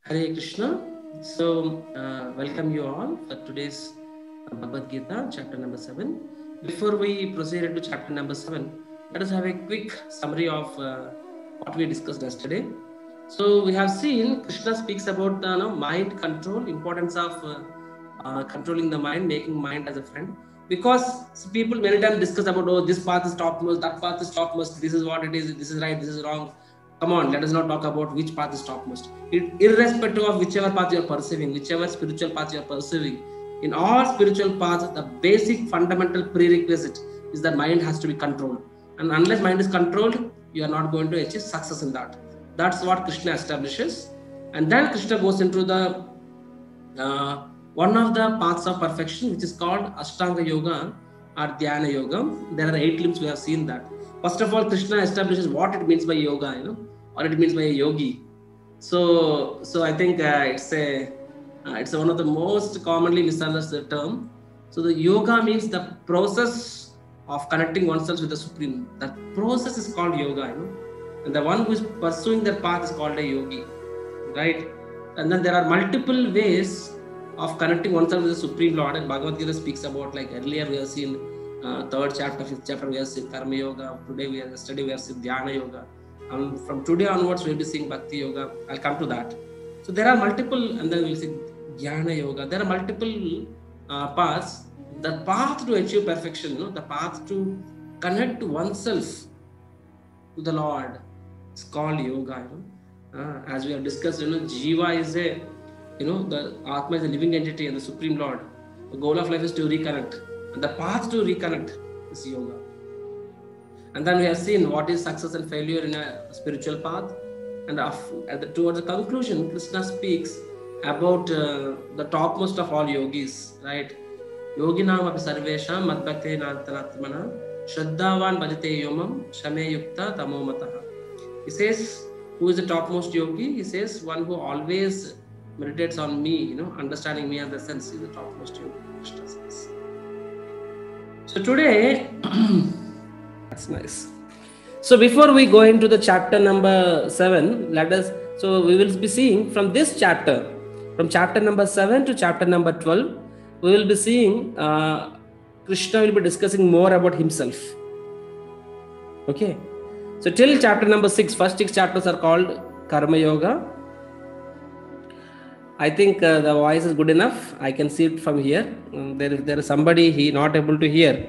Hare Krishna. Welcome you all for today's Bhagavad Gita, chapter number 7. Before we proceed into chapter number 7, let us have a quick summary of what we discussed yesterday. So, we have seen Krishna speaks about the mind control, importance of controlling the mind, making mind as a friend. Because people many times discuss about, oh, this path is topmost, that path is topmost, this is what it is, this is right, this is wrong. Come on, let us not talk about which path is topmost. Irrespective of whichever path you are pursuing, whichever spiritual path you are pursuing, in all spiritual paths, the basic fundamental prerequisite is that mind has to be controlled. And unless mind is controlled, you are not going to achieve success in that. That's what Krishna establishes. And then Krishna goes into the one of the paths of perfection, which is called Ashtanga Yoga or Dhyana Yoga. There are 8 limbs, we have seen that. First of all, Krishna establishes what it means by yoga, what it means by a yogi. So I think it's one of the most commonly misunderstood term. So the yoga means the process of connecting oneself with the Supreme. That process is called yoga, and the one who is pursuing that path is called a yogi, right? And then there are multiple ways of connecting oneself with the Supreme Lord, and Bhagavad Gita speaks about, like earlier we have seen 3rd chapter, 5th chapter, we have seen Karma Yoga. Today we have seen Dhyana Yoga. And from today onwards, we'll be seeing Bhakti Yoga. I'll come to that. So there are multiple, and then we'll see Jnana Yoga. There are multiple paths. The path to achieve perfection, the path to connect oneself to the Lord is called yoga. As we have discussed, Jiva is the Atma is a living entity and the Supreme Lord. The goal of life is to reconnect. And the path to reconnect is yoga. And then we have seen what is success and failure in a spiritual path. And towards the conclusion, Krishna speaks about the topmost of all yogis, right? Yoginam api sarvesham madbhakte nartanatmana shraddhavan bhajate yomam shame yukta tamo mataha. He says, who is the topmost yogi? He says, one who always meditates on me, understanding me as the sense, is the topmost yogi. Krishna says. So today, that's nice. So before we go into the chapter number 7, we will be seeing from this chapter, from chapter number 7 to chapter number 12, we will be seeing Krishna will be discussing more about himself. Okay. So till chapter number 6, first 6 chapters are called Karma Yoga. I think the voice is good enough. I can see it from here. There is somebody he not able to hear.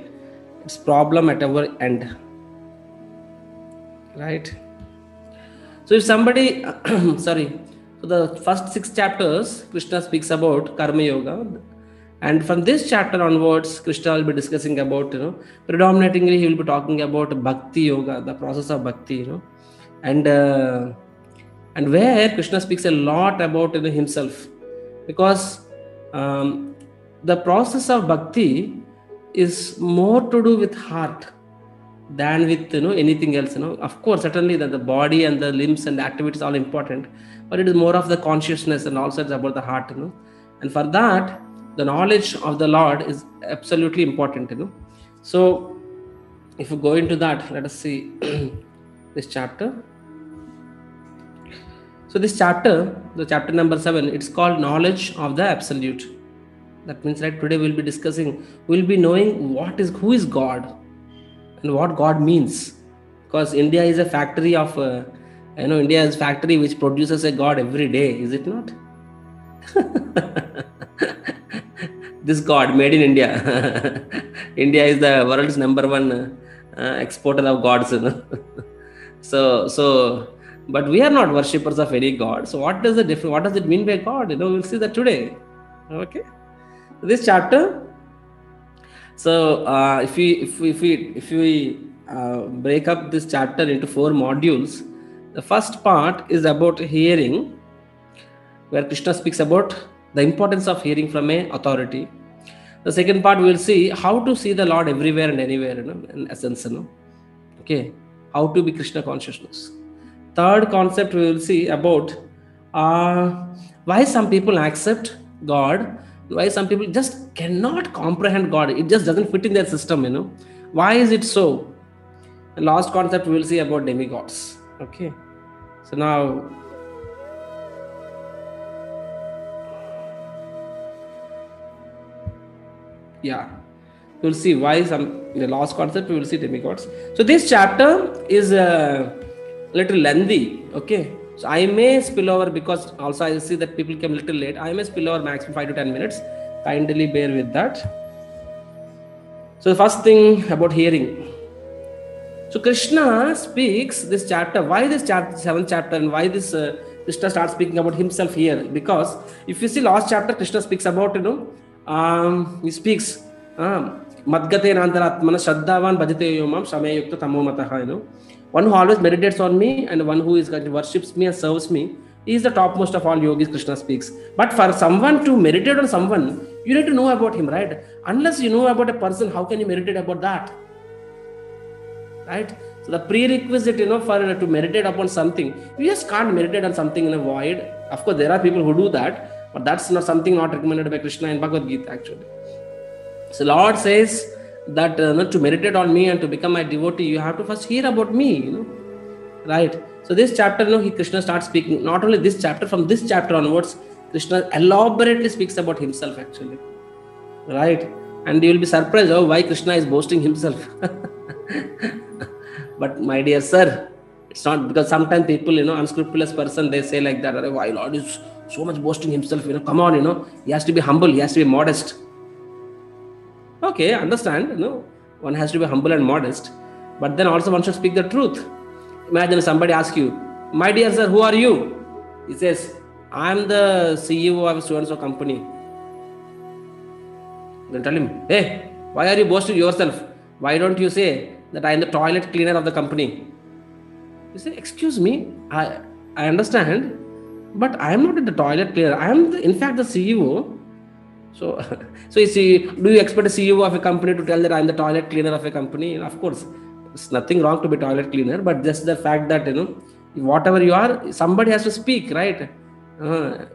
It's problem at our end. Right? So if somebody, so the first 6 chapters, Krishna speaks about Karma Yoga. And from this chapter onwards, Krishna will be discussing about, predominantly he will be talking about Bhakti Yoga, the process of Bhakti, and where Krishna speaks a lot about himself, because the process of bhakti is more to do with heart than with anything else. Of course, certainly that the body and the limbs and the activities are all important, but it is more of the consciousness, and also it's about the heart. And for that, the knowledge of the Lord is absolutely important. So if we go into that, let us see this chapter. So this chapter, the chapter number 7, it's called Knowledge of the Absolute. That means, right, today we'll be knowing who is God and what God means. Because India is a factory of, India is a factory which produces a God every day, is it not? This God made in India. India is the world's number 1 exporter of gods. So but we are not worshippers of any god. So what does it mean by God? We'll see that today. Okay. This chapter. So if we break up this chapter into 4 modules, the first part is about hearing, where Krishna speaks about the importance of hearing from an authority. The second part, we will see how to see the Lord everywhere and anywhere, in essence. Okay. How to be Krishna consciousness. Third concept, we will see about why some people accept God, why some people just cannot comprehend God. It just doesn't fit in their system, Why is it so? The last concept, we will see about demigods. Okay. So now Yeah. We'll see why some in the last concept we will see demigods. So this chapter is a little lengthy. Okay. So I may spill over because also I see that people came a little late. I may spill over maximum 5 to 10 minutes. Kindly bear with that. So the first thing about hearing. So Krishna speaks this chapter. Why this chapter, 7th chapter, and why this Krishna starts speaking about himself here? Because if you see last chapter, Krishna speaks about he speaks Madgate Nantaratmana Shraddhavan Bhajate Yomam Shame Yukta Tamomataha. One who always meditates on me and one who is worships me and serves me, he is the topmost of all yogis, Krishna speaks. But for someone to meditate on someone, you need to know about him, right? Unless you know about a person, how can you meditate about that? Right? So the prerequisite, for to meditate upon something, you just can't meditate on something in a void. Of course, there are people who do that, but that's not something not recommended by Krishna in Bhagavad Gita, actually. So Lord says that to meditate on me and to become my devotee, you have to first hear about me, right? So this chapter, Krishna starts speaking. Not only this chapter, from this chapter onwards, Krishna elaborately speaks about himself, actually, right? And you will be surprised why Krishna is boasting himself. But my dear sir, it's not, because sometimes people, unscrupulous person, they say like that, why Lord is so much boasting himself, come on, he has to be humble, he has to be modest. Okay, understand, one has to be humble and modest, but then also one should speak the truth. Imagine somebody asks you, my dear sir, who are you? He says, I am the CEO of a so-and-so company. Then tell him, hey, why are you boasting yourself? Why don't you say that I am the toilet cleaner of the company? You say, excuse me, I understand, but I am not the toilet cleaner. I am, in fact, the CEO. So you see, do you expect a CEO of a company to tell that I am the toilet cleaner of a company? Of course, it's nothing wrong to be toilet cleaner, but just the fact that, whatever you are, somebody has to speak, right?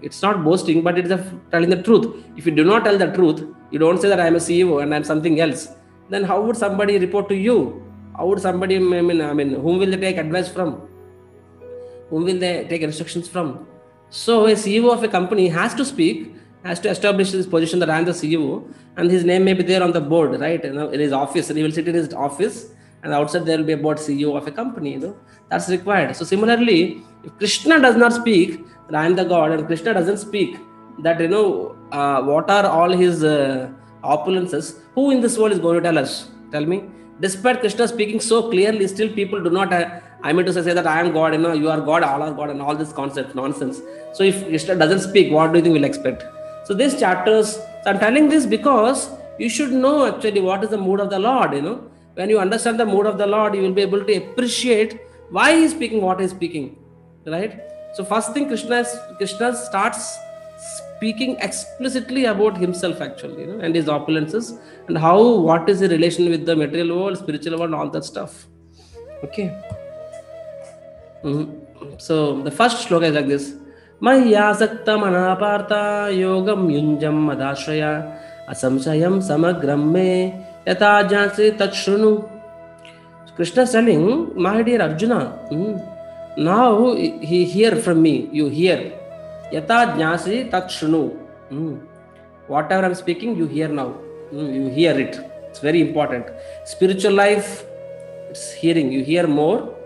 It's not boasting, but it's telling the truth. If you do not tell the truth, you don't say that I am a CEO and I am something else, then how would somebody report to you? How would somebody, whom will they take advice from? Whom will they take instructions from? So a CEO of a company has to speak, has to establish his position that I am the CEO, and his name may be there on the board, right? In his office, and he will sit in his office, and outside there will be a board CEO of a company. That's required. So similarly, if Krishna does not speak that I am the God, and Krishna doesn't speak that what are all his opulences, who in this world is going to tell us? Tell me. Despite Krishna speaking so clearly, still people do not. I mean to say that I am God, you are God, all are God, and all this concept nonsense. So if Krishna doesn't speak, what do you think we'll expect? So these chapters, so I'm telling this because you should know actually what is the mood of the Lord. When you understand the mood of the Lord, you will be able to appreciate why he is speaking what he is speaking, right? So first thing, Krishna starts speaking explicitly about himself actually, and his opulences, and what is the relation with the material world, spiritual world, all that stuff. Okay. So the first shloka is like this. Mahyasakta manapartha yogam yunjam madashraya asamsayam samagram me yata jnasi tachrunu. Krishna is telling, my dear Arjuna, now he hear from me, you hear. Yata jnasi tachrunu. Whatever I'm speaking, you hear now. You hear it. It's very important. Spiritual life, it's hearing. You hear more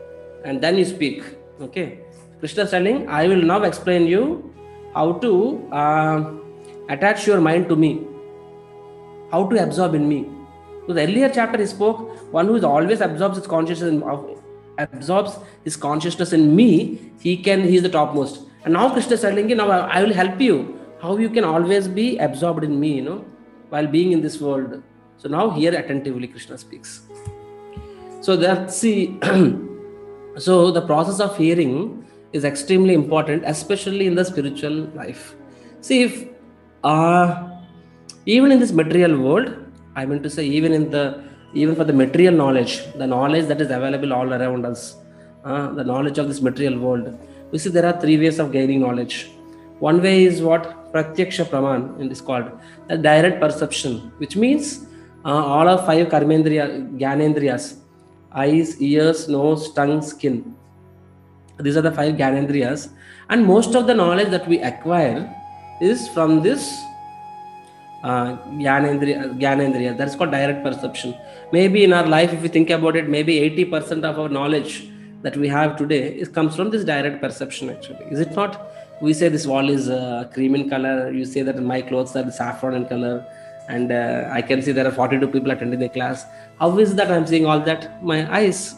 and then you speak. Okay. Krishna is telling, I will now explain you how to attach your mind to me, how to absorb in me. So the earlier chapter he spoke, one who is always absorbs his consciousness in me, he is the topmost. And now Krishna is telling you, now I will help you how you can always be absorbed in me, while being in this world. So now hear attentively, Krishna speaks. So so the process of hearing is extremely important, especially in the spiritual life. See, if even in this material world, I mean to say, even for the material knowledge, the knowledge that is available all around us, the knowledge of this material world, we see there are 3 ways of gaining knowledge. One way is what Pratyaksha Praman is called, a direct perception, which means all of 5 karmendriya, gyanendriyas, eyes, ears, nose, tongue, skin. These are the 5 gyanendriyas, and most of the knowledge that we acquire is from this Gyanendriya. That's called direct perception. Maybe in our life, if you think about it, maybe 80% of our knowledge that we have today comes from this direct perception, actually. Is it not? We say this wall is cream in color. You say that my clothes are saffron in color. And I can see there are 42 people attending the class. How is that I'm seeing all that? My eyes.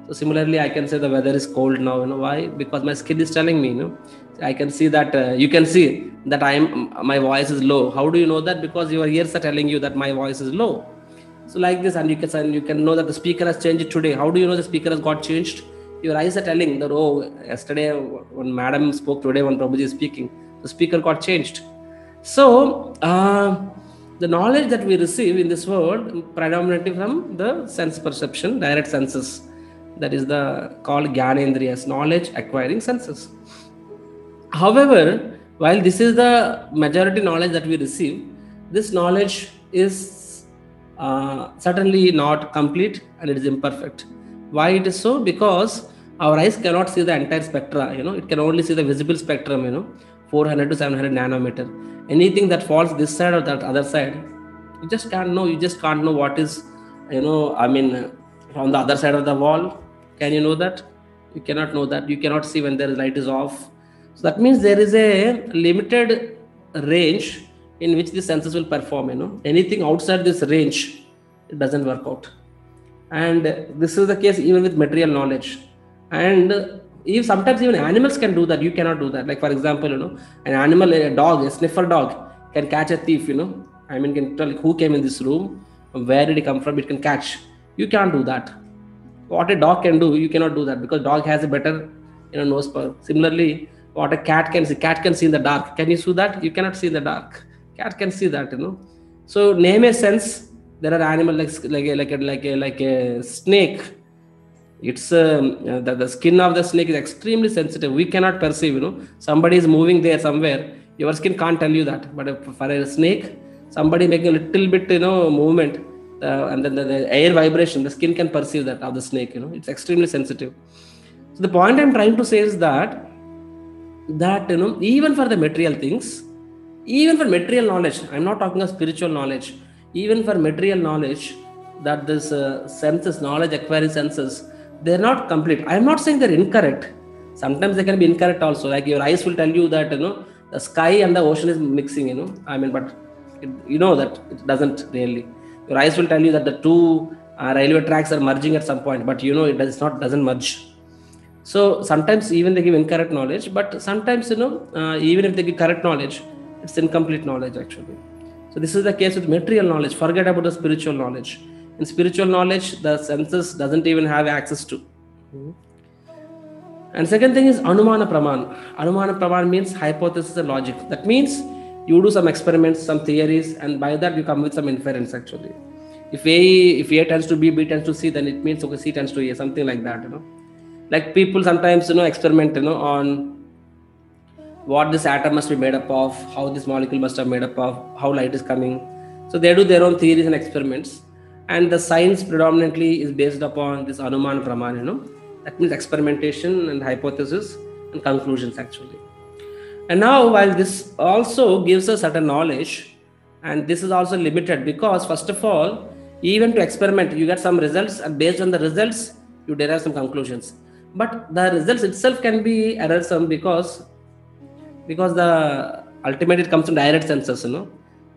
So similarly, I can say the weather is cold now. Why? Because my skin is telling me. I can see that you can see that my voice is low. How do you know that? Because your ears are telling you that my voice is low. So like this, and you can know that the speaker has changed today. How do you know the speaker has got changed? Your eyes are telling that, oh, yesterday when Madam spoke, today when Prabhuji is speaking, the speaker got changed. So the knowledge that we receive in this world predominantly from the sense perception, direct senses. That is called Gyanendriyas, knowledge acquiring senses. However, while this is the majority knowledge that we receive, this knowledge is certainly not complete and it is imperfect. Why it is so? Because our eyes cannot see the entire spectra. It can only see the visible spectrum. 400 to 700 nanometer. Anything that falls this side or that other side, you just can't know. You just can't know what is, from the other side of the wall. Can you know that? You cannot know that. You cannot see when the light is off. So that means there is a limited range in which the senses will perform. Anything outside this range, it doesn't work out. And this is the case even with material knowledge. And if sometimes even animals can do that, you cannot do that. Like for example, an animal, a dog, a sniffer dog can catch a thief. Can tell who came in this room, where did he come from. It can catch. You can't do that. What a dog can do, you cannot do that, because dog has a better nose power. Similarly, what a cat can see in the dark. Can you see that? You cannot see in the dark. Cat can see that. So name a sense. There are animals like a snake. It's the skin of the snake is extremely sensitive. We cannot perceive. Somebody is moving there somewhere. Your skin can't tell you that. But for a snake, somebody making a little bit movement. And then the air vibration, the skin can perceive that of the snake. It's extremely sensitive. So the point I'm trying to say is that even for the material things, even for material knowledge, I'm not talking of spiritual knowledge, even for material knowledge, that this senses, knowledge acquiring senses, they're not complete. I'm not saying they're incorrect. Sometimes they can be incorrect also. Like your eyes will tell you that the sky and the ocean is mixing. But that it doesn't really. Your eyes will tell you that the two railway tracks are merging at some point, but it doesn't merge. So sometimes even they give incorrect knowledge, but sometimes even if they give correct knowledge, it's incomplete knowledge actually. So this is the case with material knowledge. Forget about the spiritual knowledge. In spiritual knowledge, the senses doesn't even have access to. And second thing is Anumana Praman. Anumana Praman means hypothesis and logic. That means you do some experiments, some theories, and by that you come with some inference actually. If A tends to B, B tends to C, then it means okay, C tends to A, something like that. Like people sometimes experiment on what this atom must be made up of, how this molecule must have made up of, how light is coming. So they do their own theories and experiments, and the science predominantly is based upon this Anuman Praman. That means experimentation and hypothesis and conclusions actually. And now, while this also gives us certain knowledge, and this is also limited because, first of all, even to experiment, you get some results, and based on the results, you derive some conclusions. But the results itself can be errorsome because the ultimately it comes from direct senses.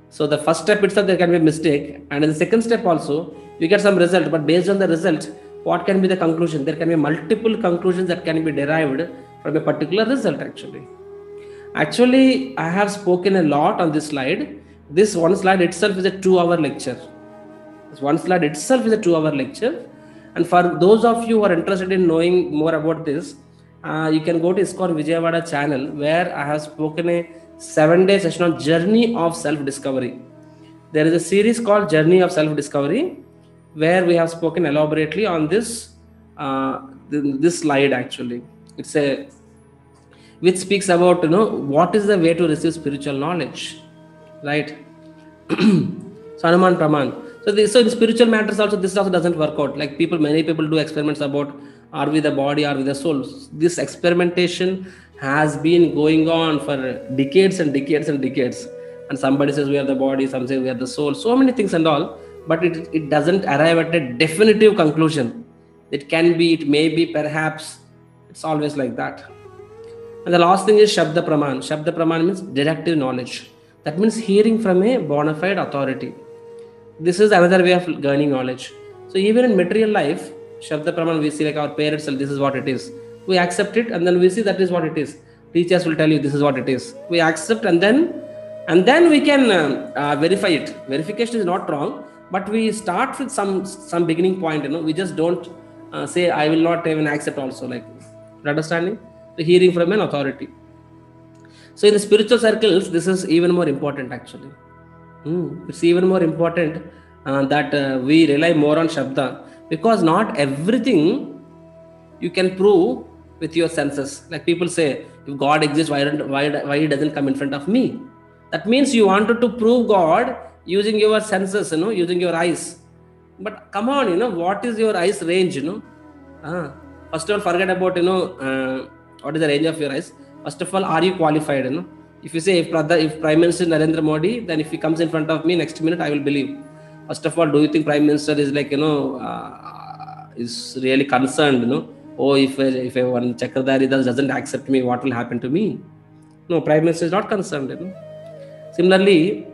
So the first step itself there can be a mistake, and in the second step also you get some result, but based on the result, what can be the conclusion? There can be multiple conclusions that can be derived from a particular result actually. Actually, I have spoken a lot on this slide. This one slide itself is a 2-hour lecture. This one slide itself is a 2-hour lecture. And for those of you who are interested in knowing more about this, you can go to ISKCON Vijayawada channel, where I have spoken a 7-day session on journey of self-discovery. There is a series called Journey of Self-Discovery, where we have spoken elaborately on this slide actually. It's which speaks about what is the way to receive spiritual knowledge, right? So Anuman Praman. So in spiritual matters also, this also doesn't work out. Like many people do experiments about are we the body, are we the soul. This experimentation has been going on for decades and decades and decades. And somebody says we are the body, some say we are the soul, so many things and all, but it doesn't arrive at a definitive conclusion. It can be, it may be, perhaps, it's always like that. And the last thing is Shabda Praman. Shabda Praman means deductive knowledge. That means hearing from a bona fide authority. This is another way of gaining knowledge. So even in material life, Shabda Praman, we see like our parents tell this is what it is. We accept it and then we see that is what it is. Teachers will tell you this is what it is. We accept and then we can verify it. Verification is not wrong, but we start with some beginning point. We just don't say I will not even accept also, like understanding. So hearing from an authority. So in the spiritual circles, this is even more important actually. It's even more important that we rely more on Shabda, because not everything you can prove with your senses. Like people say, if God exists, why he doesn't come in front of me? That means you wanted to prove God using your senses, using your eyes. But come on, what is your eyes range? First of all, forget about what is the range of your eyes. First of all, are you qualified? If you say if Prime Minister Narendra Modi, then if he comes in front of me next minute, I will believe. First of all, do you think Prime Minister is like is really concerned? Oh, if one Chakradhari doesn't accept me, what will happen to me? No, Prime Minister is not concerned. Similarly,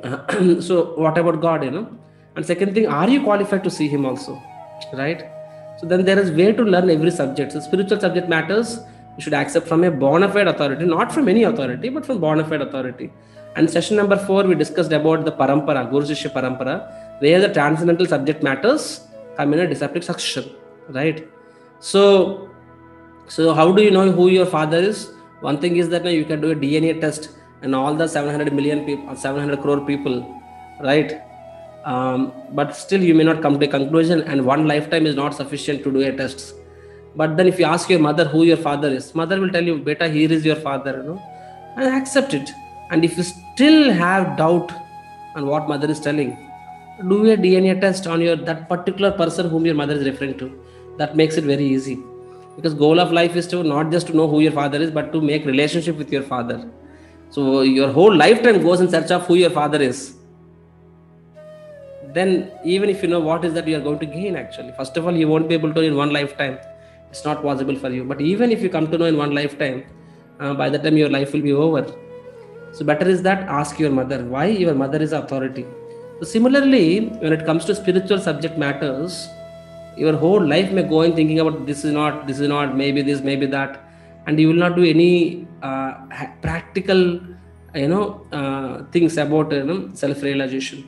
so what about God? And second thing, are you qualified to see him also? Right? So then there is way to learn every subject. So spiritual subject matters, you should accept from a bona fide authority, not from any authority, but from bona fide authority. And session number 4, we discussed about the parampara, Guru Shishya parampara, where the transcendental subject matters come in a disciplic succession, right? So how do you know who your father is? One thing is that you can do a DNA test and all the 700 million people, 700 crore people, right? But still you may not come to a conclusion, and one lifetime is not sufficient to do a test. But then if you ask your mother who your father is, mother will tell you, beta, here is your father, and accept it. And if you still have doubt on what mother is telling, do a DNA test on that particular person whom your mother is referring to. That makes it very easy. Because goal of life is to not just to know who your father is, but to make relationship with your father. So your whole lifetime goes in search of who your father is. Then even if you know what is that you are going to gain actually. First of all, you won't be able to in one lifetime. It's not possible for you. But even if you come to know in one lifetime, by the time your life will be over. So better is that ask your mother. Why? Your mother is authority. So similarly, when it comes to spiritual subject matters, your whole life may go in thinking about this is not, maybe this, maybe that. And you will not do any practical, things about self-realization.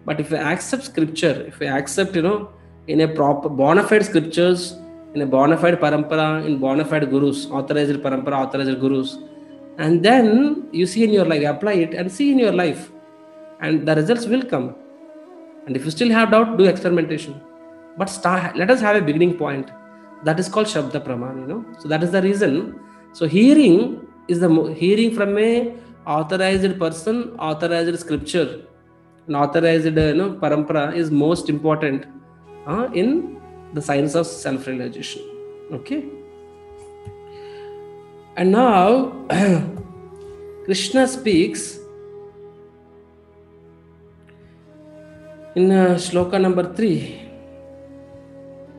But if you accept scripture, if you accept, in a proper bona fide scriptures, in a bona fide parampara, in bona fide gurus, authorized parampara, authorized gurus, and then you see in your life, apply it and see in your life, and the results will come. And if you still have doubt, do experimentation. But let us have a beginning point. That is called Shabda Praman, So that is the reason. So hearing is hearing from a authorized person, authorized scripture, an authorized parampara is most important in the science of self-realization. Okay. And now Krishna speaks in shloka number 3.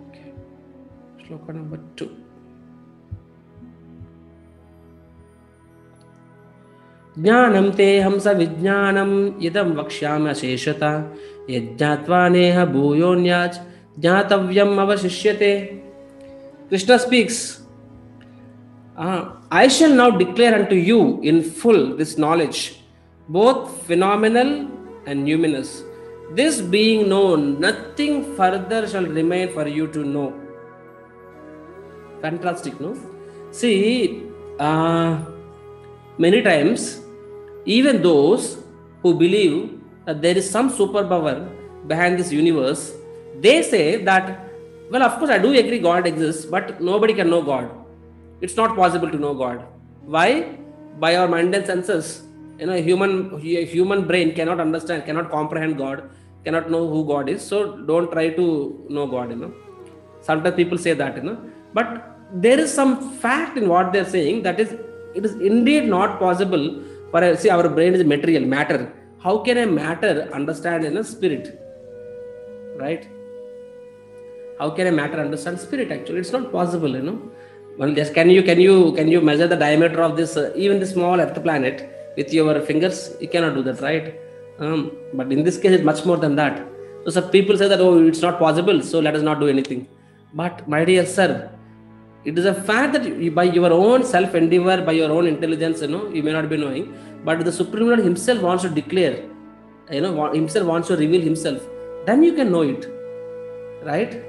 Okay. Shloka number 2. Jnanam te hamsa vijnanam yadam vakshyam asheshata yajnatva neha bhuyonyach jnatavyam avashishyate. Krishna speaks, I shall now declare unto you in full this knowledge, both phenomenal and numinous. This being known, nothing further shall remain for you to know. Fantastic, no? See, many times, even those who believe that there is some superpower behind this universe, they say that, well, of course, I do agree God exists, but nobody can know God. It's not possible to know God. Why? By our mind and senses. Human brain cannot understand, cannot comprehend God, cannot know who God is. So don't try to know God. Sometimes people say that. But there is some fact in what they're saying, that is, it is indeed not possible for our brain is material, matter. how can a matter understand in a spirit? Right? How can a matter understand spirit? Actually, it's not possible, Well, just can you measure the diameter of this even the small Earth planet with your fingers? You cannot do that, right? But in this case, it's much more than that. So some people say that, oh, it's not possible, so let us not do anything. But my dear sir, it is a fact that you, by your own self endeavor, by your own intelligence, you may not be knowing, but the Supreme Lord Himself wants to declare, Himself wants to reveal Himself. Then you can know it, right?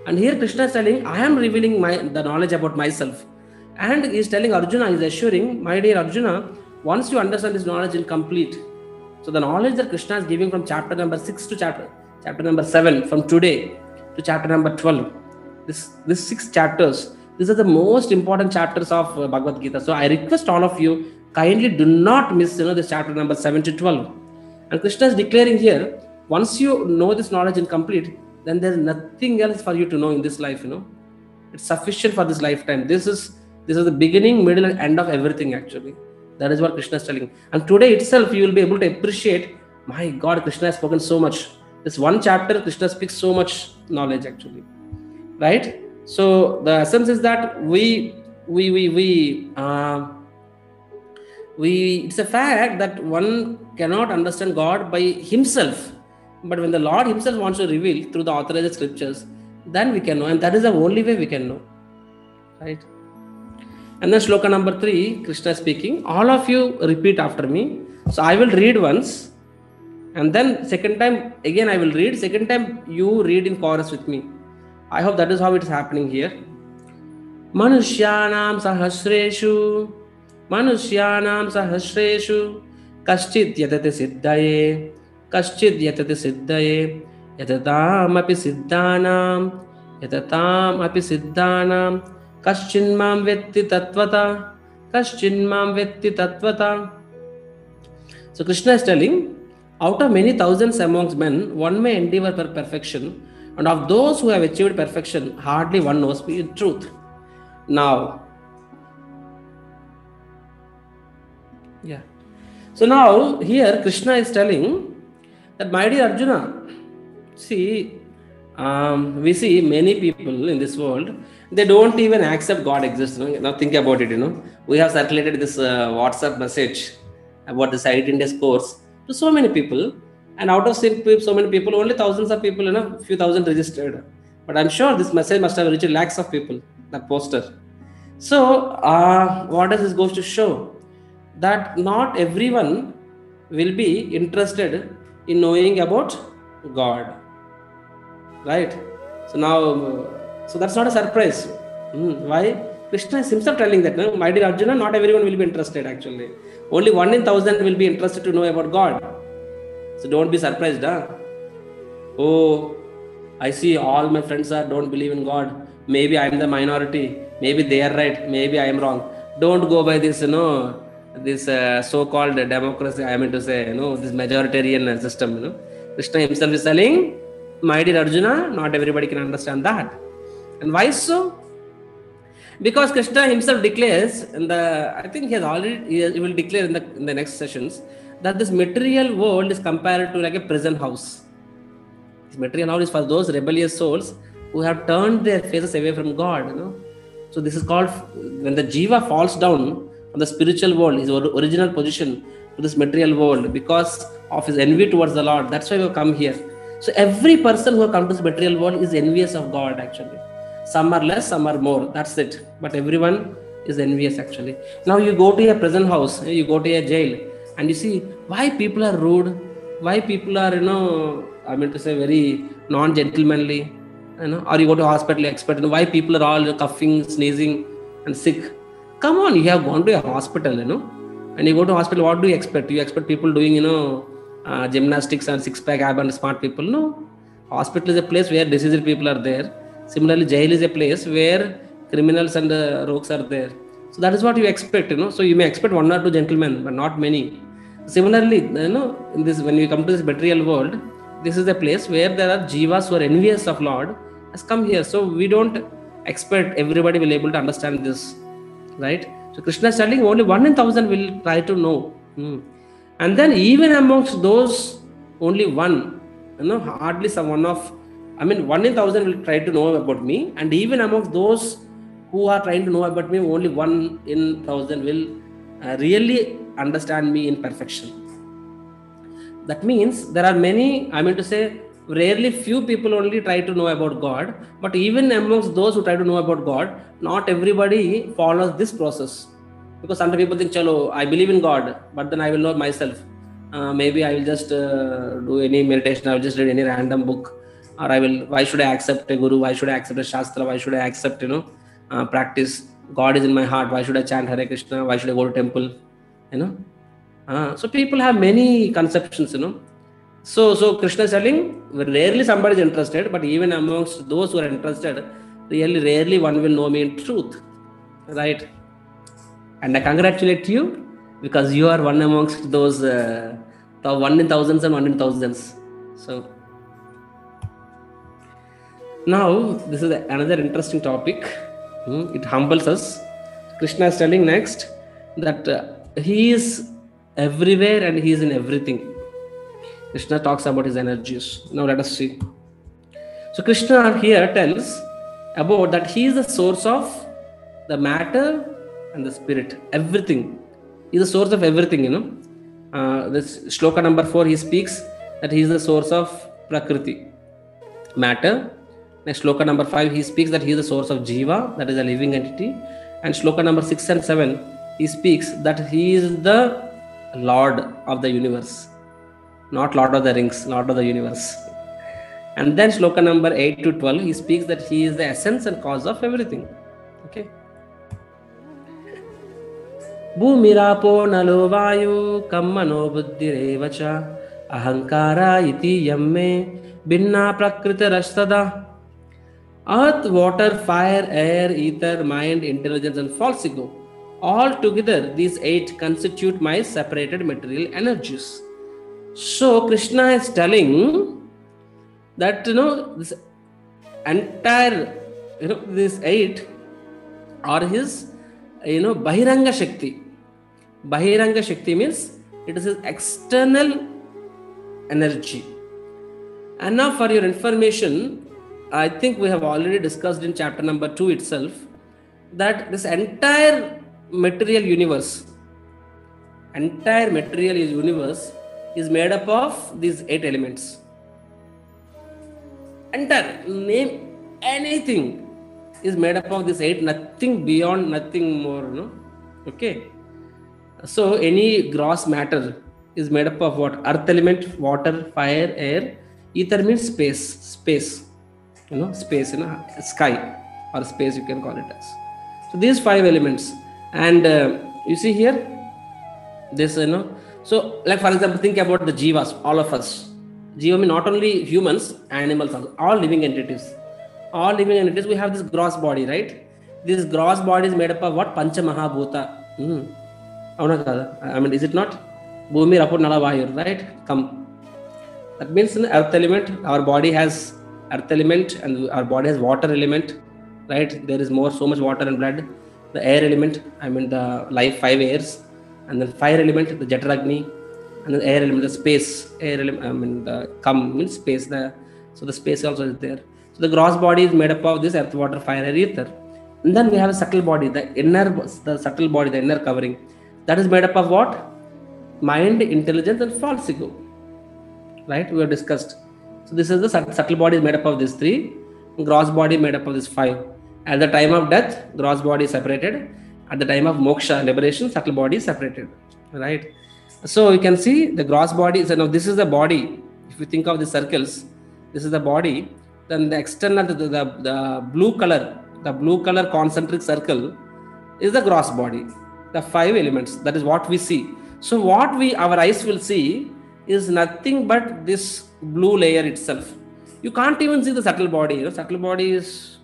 And here Krishna is telling, I am revealing the knowledge about myself. And he is telling Arjuna, he is assuring, my dear Arjuna, once you understand this knowledge in complete. So the knowledge that Krishna is giving from chapter number 6 to chapter number 7, from today to chapter number 12, this 6 chapters, these are the most important chapters of Bhagavad Gita. So I request all of you, kindly do not miss this chapter number 7 to 12. And Krishna is declaring here, once you know this knowledge in complete, then there is nothing else for you to know in this life, It's sufficient for this lifetime. This is the beginning, middle, and end of everything, actually. That is what Krishna is telling. And today itself, you will be able to appreciate, my God, Krishna has spoken so much. This one chapter, Krishna speaks so much knowledge, actually. Right? So the essence is that it's a fact that one cannot understand God by himself. But when the Lord Himself wants to reveal through the authorized scriptures, then we can know. And that is the only way we can know. Right? And then shloka number 3, Krishna speaking, all of you repeat after me. So I will read once. And then second time, again I will read. Second time, you read in chorus with me. I hope that is how it is happening here. Manushyanam sahasreshu kaschit yatate siddhaye kaschit yatate siddhaye yatatam api siddhanam kaschin mam vetti tattvata. So Krishna is telling, out of many thousands amongst men, one may endeavor for perfection, and of those who have achieved perfection, hardly one knows the truth. Now, so now here Krishna is telling that, my dear Arjuna, see, we see many people in this world, they don't even accept God exists. Now think about it, we have circulated this WhatsApp message about this 18 days course to so many people, and out of so many people, only thousands of people, few thousand registered. But I'm sure this message must have reached lakhs of people, that poster. So what does this goes to show? That not everyone will be interested in knowing about God, right? So now, so that's not a surprise. Why? Krishna is himself telling that, my dear Arjuna, not everyone will be interested, actually. Only 1 in 1,000 will be interested to know about God. So don't be surprised. Oh, I see all my friends don't believe in God. Maybe I am the minority. Maybe they are right. Maybe I am wrong. Don't go by this, this so-called democracy, I mean to say, this majoritarian system, Krishna himself is telling, my dear Arjuna, not everybody can understand that. And why so? Because Krishna himself declares, I think he will declare in the next sessions, that this material world is compared to like a prison house. This material house is for those rebellious souls who have turned their faces away from God, So this is called, when the jiva falls down from the spiritual world, his original position, to this material world, because of his envy towards the Lord. That's why we come here. So every person who has come to this material world is envious of God, actually. Some are less, some are more. That's it. But everyone is envious, actually. Now you go to a prison house, you go to a jail, and you see why people are rude, why people are, I mean to say, very non-gentlemanly, or you go to a hospital, expert, why people are all coughing, sneezing, and sick. Come on, you have gone to a hospital, and you go to a hospital, what do you expect? You expect people doing, gymnastics and six-pack ab and smart people? No. Hospital is a place where diseased people are there. Similarly, jail is a place where criminals and rogues are there. So that is what you expect, So you may expect 1 or 2 gentlemen, but not many. Similarly, in this, when you come to this material world, this is the place where there are jivas who are envious of Lord has come here. So we don't expect everybody will be able to understand this, right? So Krishna is telling only 1 in 1,000 will try to know. And then even amongst those, only one, hardly someone of, 1 in 1,000 will try to know about me. And even amongst those who are trying to know about me, only 1 in 1,000 will really understand me in perfection. That means there are many, rarely few people only try to know about God. But even amongst those who try to know about God, not everybody follows this process. Because some people think, chalo, I believe in God, but then I will know myself. Maybe I will just do any meditation, I will just read any random book, or why should I accept a guru, why should I accept a shastra, why should I accept, practice, God is in my heart, why should I chant Hare Krishna, why should I go to temple, so people have many conceptions, So Krishna is telling, rarely somebody is interested, but even amongst those who are interested, really rarely one will know me in truth, right? And I congratulate you, because you are one amongst those 1 in thousands and 1 in thousands. So now this is another interesting topic. It humbles us. Krishna is telling next that he is everywhere and he is in everything. Krishna talks about his energies. Now let us see. So Krishna here tells about that he is the source of the matter and the spirit. Everything. He is the source of everything, This shloka number 4, he speaks that he is the source of Prakriti, matter. Next shloka number 5, he speaks that he is the source of Jiva, that is a living entity. And shloka number 6 and 7, he speaks that he is the Lord of the universe. Not Lord of the Rings, Lord of the universe. And then shloka number 8 to 12, he speaks that he is the essence and cause of everything. Okay. Bhumirapo nalo vayu kammano buddhirevacha ahankara iti yamme binna prakrita rastada. Earth, water, fire, air, ether, mind, intelligence and false ego. All together, these 8 constitute my separated material energies. So Krishna is telling that this entire these 8 are his Bahiranga Shakti. Bahiranga Shakti means it is his external energy. And now for your information, I think we have already discussed in chapter number 2 itself that this entire material universe is made up of these 8 elements. Entire, name anything, is made up of these 8, nothing beyond, nothing more, Okay. So any gross matter is made up of what? Earth element, water, fire, air. Ether means space, space, sky or space, you can call it as. So these 5 elements, and you see here, this, so like for example, think about the jivas, all of us. Jiva means not only humans, animals, all living entities. All living entities, we have this gross body, right? This gross body is made up of what? Pancha Mahabhuta. Is it not? Bhumi Rapo Nala Vayu, right? Come. That means in earth element, our body has earth element and our body has water element, right? There is so much water and blood. The air element, the life 5 airs, and then fire element, the Jataragni, and the air element, the space, air element, the Kam means space. So the space also is there. So the gross body is made up of this earth, water, fire, air, ether. And then we have a subtle body, the subtle body, the inner covering. That is made up of what? Mind, intelligence and false ego. Right? We have discussed. So this is the subtle body is made up of these 3. Gross body made up of these 5. At the time of death, gross body is separated. At the time of moksha, liberation, subtle body is separated. Right? So you can see the gross body. So now this is the body. If you think of the circles, this is the body. Then the external, the blue color concentric circle is the gross body. The 5 elements, that is what we see. So what our eyes will see is nothing but this blue layer itself. You can't even see the subtle body. Subtle body is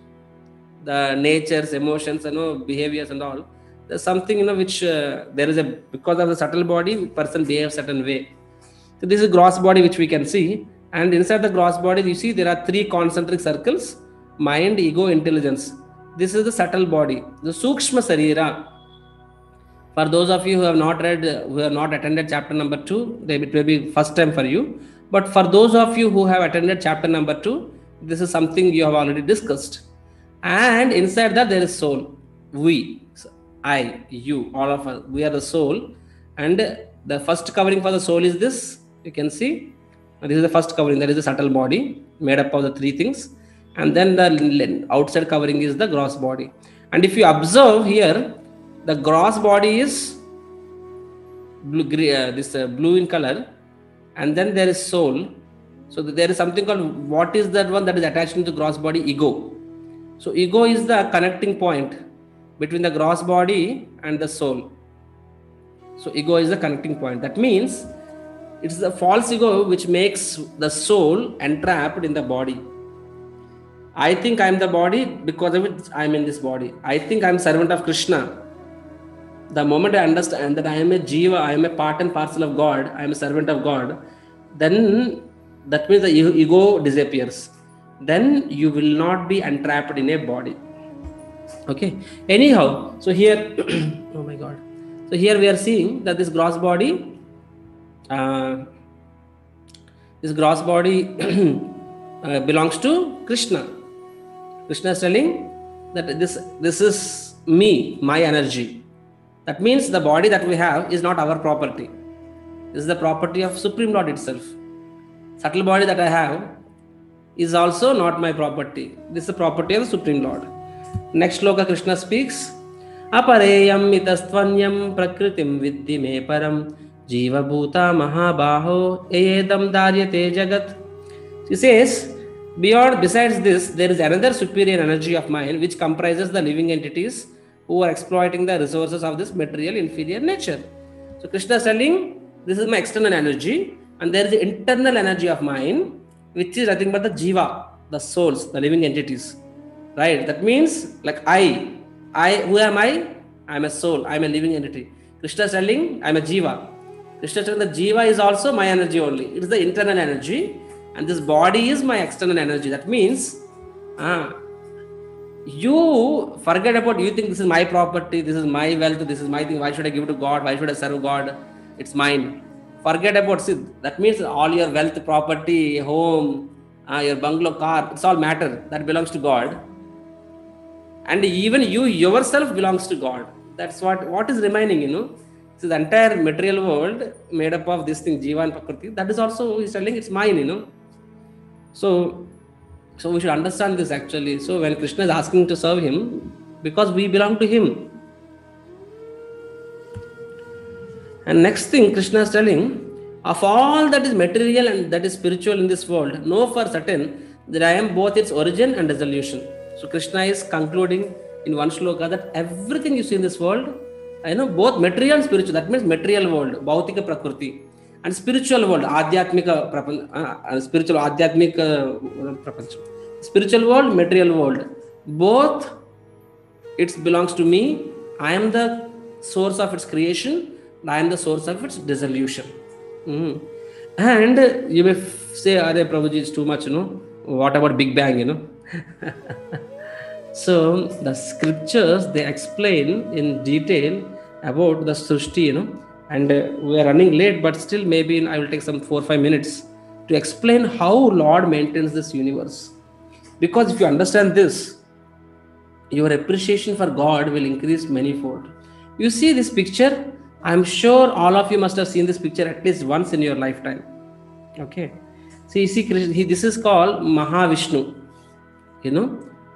the natures, emotions, behaviors and all. There's something which there is because of the subtle body, person behaves certain way. So this is gross body which we can see, and inside the gross body you see there are 3 concentric circles: mind, ego, intelligence. This is the subtle body. The Sukshma Sarira. For those of you who have not read, who have not attended chapter number 2, it may be first time for you. But for those of you who have attended chapter number 2, this is something you have already discussed. And inside that there is soul. We, I, you, all of us, we are the soul. And the first covering for the soul is this. You can see, this is the first covering. That is the subtle body made up of the three things. And then the outside covering is the gross body. And if you observe here, the gross body is blue, blue in color, and then there is soul. So there is something called, what is that one that is attached to the gross body? Ego. So ego is the connecting point between the gross body and the soul. So ego is the connecting point. That means it's the false ego which makes the soul entrapped in the body. I think I am the body, because of it I am in this body. I think I am servant of Krishna. The moment I understand that I am a jiva, I am a part and parcel of God, I am a servant of God, then that means the ego disappears. Then you will not be entrapped in a body. Okay. Anyhow, so here, oh my God. So here we are seeing that this gross body, belongs to Krishna. Krishna is telling that this is me, my energy. That means the body that we have is not our property. This is the property of Supreme Lord itself. Subtle body that I have is also not my property. This is the property of the Supreme Lord. Next sloka Krishna speaks, apareyam itastvanyam prakritim viddhi me param jiva bhuta mahabaho eyedam daryate jagat. He says, besides this, there is another superior energy of mine which comprises the living entities who are exploiting the resources of this material inferior nature. So Krishna is telling, this is my external energy, and there is the internal energy of mine, which is nothing but the jiva, the souls, the living entities. Right? That means, like who am I? I am a soul, I am a living entity. Krishna is telling, I am a jiva. Krishna is telling the jiva is also my energy only. It is the internal energy, and this body is my external energy. That means, you forget about, you think this is my property, this is my wealth, this is my thing, why should I give it to God, why should I serve God, it's mine. Forget about, see, that means all your wealth, property, home, your bungalow, car, it's all matter, that belongs to God. And even you yourself belongs to God. That's what is remaining, So the entire material world made up of this thing, Jiva and Prakriti, that is also, he's telling, it's mine, So we should understand this actually. So when Krishna is asking to serve him, because we belong to him. And next thing Krishna is telling, of all that is material and that is spiritual in this world, know for certain that I am both its origin and dissolution. So Krishna is concluding in one sloka that everything you see in this world, both material and spiritual, that means material world, Bhautika Prakriti, and spiritual world, spiritual world, material world, both it belongs to me. I am the source of its creation, I am the source of its dissolution. And you may say, Arey Prabhuji, is too much, what about Big Bang, So the scriptures, they explain in detail about the Srishti, and we are running late, but still maybe I will take some 4-5 minutes to explain how Lord maintains this universe. Because if you understand this, your appreciation for God will increase manifold. You see this picture, I'm sure all of you must have seen this picture at least once in your lifetime. Okay. So you see, this is called Mahavishnu,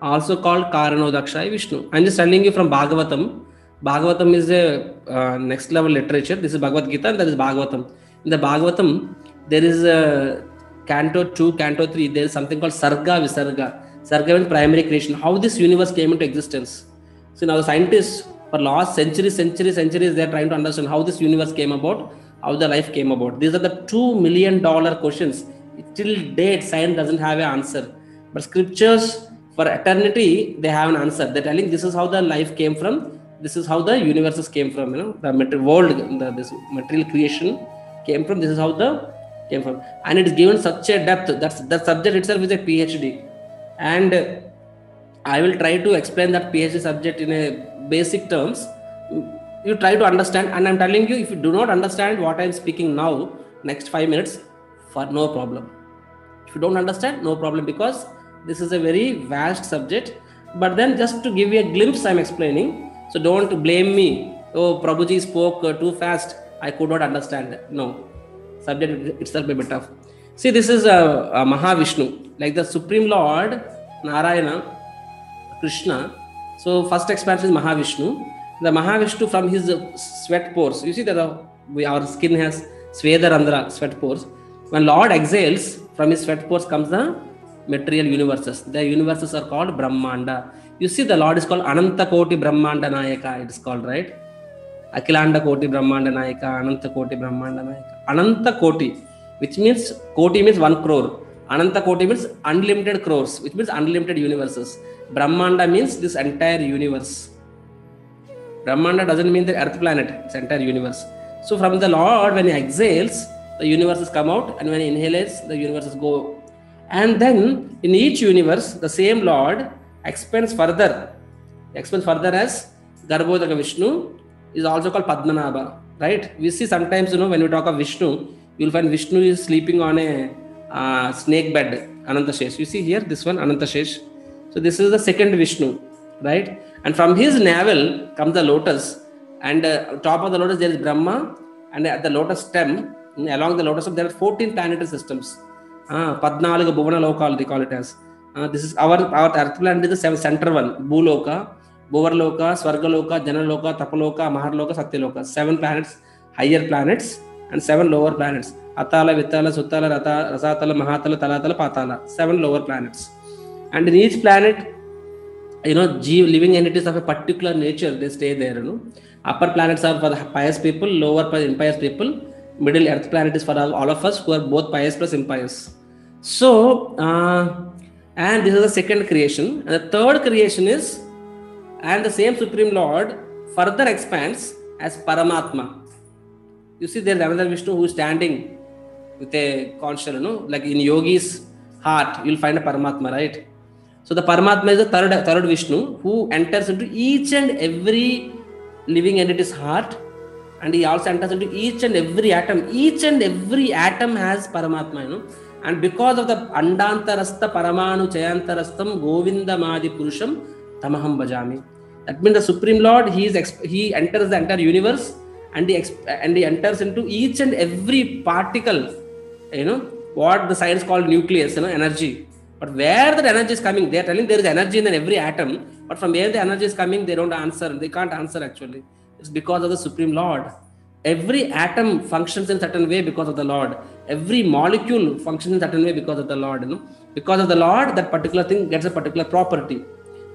also called Karanodakshaya Vishnu. I'm just telling you from Bhagavatam. Bhagavatam is a next level literature. This is Bhagavad Gita and that is Bhagavatam. In the Bhagavatam, there is a Canto 2, Canto 3, there is something called Sarga Visarga. Sarga means primary creation. How this universe came into existence. So now the scientists for last centuries, they are trying to understand how this universe came about, how the life came about. These are the $2 million questions. Till date, science doesn't have an answer. But scriptures, for eternity, they have an answer. They're telling this is how the life came from, this is how the universes came from, the material world, this material creation came from, this is how the came from. And it is given such a depth, that subject itself is a PhD. And I will try to explain that PhD subject in a basic terms. you try to understand, and I'm telling you, if you do not understand what I'm speaking now, next 5 minutes, for no problem. If you don't understand, no problem, because this is a very vast subject. But then just to give you a glimpse, I'm explaining. So don't blame me. Oh, Prabhuji spoke too fast, I could not understand. No, subject itself may be tough. See, this is a Mahavishnu, like the Supreme Lord, Narayana, Krishna. So first expansion is Mahavishnu. The Mahavishnu from his sweat pores. You see that our skin has Svedarandra, sweat pores. When Lord exhales, from his sweat pores comes the material universes. The universes are called Brahmanda. You see the Lord is called Ananta Koti Brahmanda Nayaka. It is called, right? Akilanda Koti Brahmanda Nayaka, Ananta Koti Brahmanda Nayaka. Ananta Koti, which means Koti means 1 crore. Ananta Koti means unlimited crores, which means unlimited universes. Brahmanda means this entire universe. Brahmanda doesn't mean the earth planet, it's entire universe. So from the Lord, when he exhales, the universes come out, and when he inhales, the universes go. And then in each universe, the same Lord expands further. Expands further as Garbhodaka Vishnu is also called Padmanabha, right? We see sometimes, when we talk of Vishnu, you'll find Vishnu is sleeping on a snake bed, Anantashesh. You see here, this one, Anantashesh. So this is the second Vishnu, right? And from his navel comes the lotus, and top of the lotus there is Brahma, and at the lotus stem, along the lotus stem, there are 14 planetary systems. Padnalaga Bhuvana Lokal, they call it as. This is our earth planet is the center one, Bhuloka, Bhuvarloka, Swargaloka, Janaloka, Tapaloka, Maharloka, Satyaloka. 7 planets, higher planets, and 7 lower planets. Atala, Vitala, Sutala, Rasatala, Mahatala, Talatala, Patala. 7 lower planets. And in each planet, living entities of a particular nature, they stay there. Upper planets are for the pious people, lower for impious people. Middle earth planet is for all of us who are both pious plus impious. So, and this is the second creation. And the third creation is, and the same Supreme Lord further expands as Paramatma. You see, there is another Vishnu who is standing with a conch shell, like in yogi's heart, you'll find a Paramatma, right? So the Paramatma is the third Vishnu who enters into each and every living entity's heart, and he also enters into each and every atom. Each and every atom has Paramatma, and because of the Andantarastha Paramanu Chayantarastham Govinda Madi Purusham Tamaham Bhajami. That means the Supreme Lord, he enters the entire universe, and he enters into each and every particle, what the science called nucleus, energy. But where that energy is coming, they are telling there is energy in every atom, but from where the energy is coming, they don't answer. They can't answer actually. It's because of the Supreme Lord. Every atom functions in a certain way because of the Lord. Every molecule functions in a certain way because of the Lord. Because of the Lord, that particular thing gets a particular property.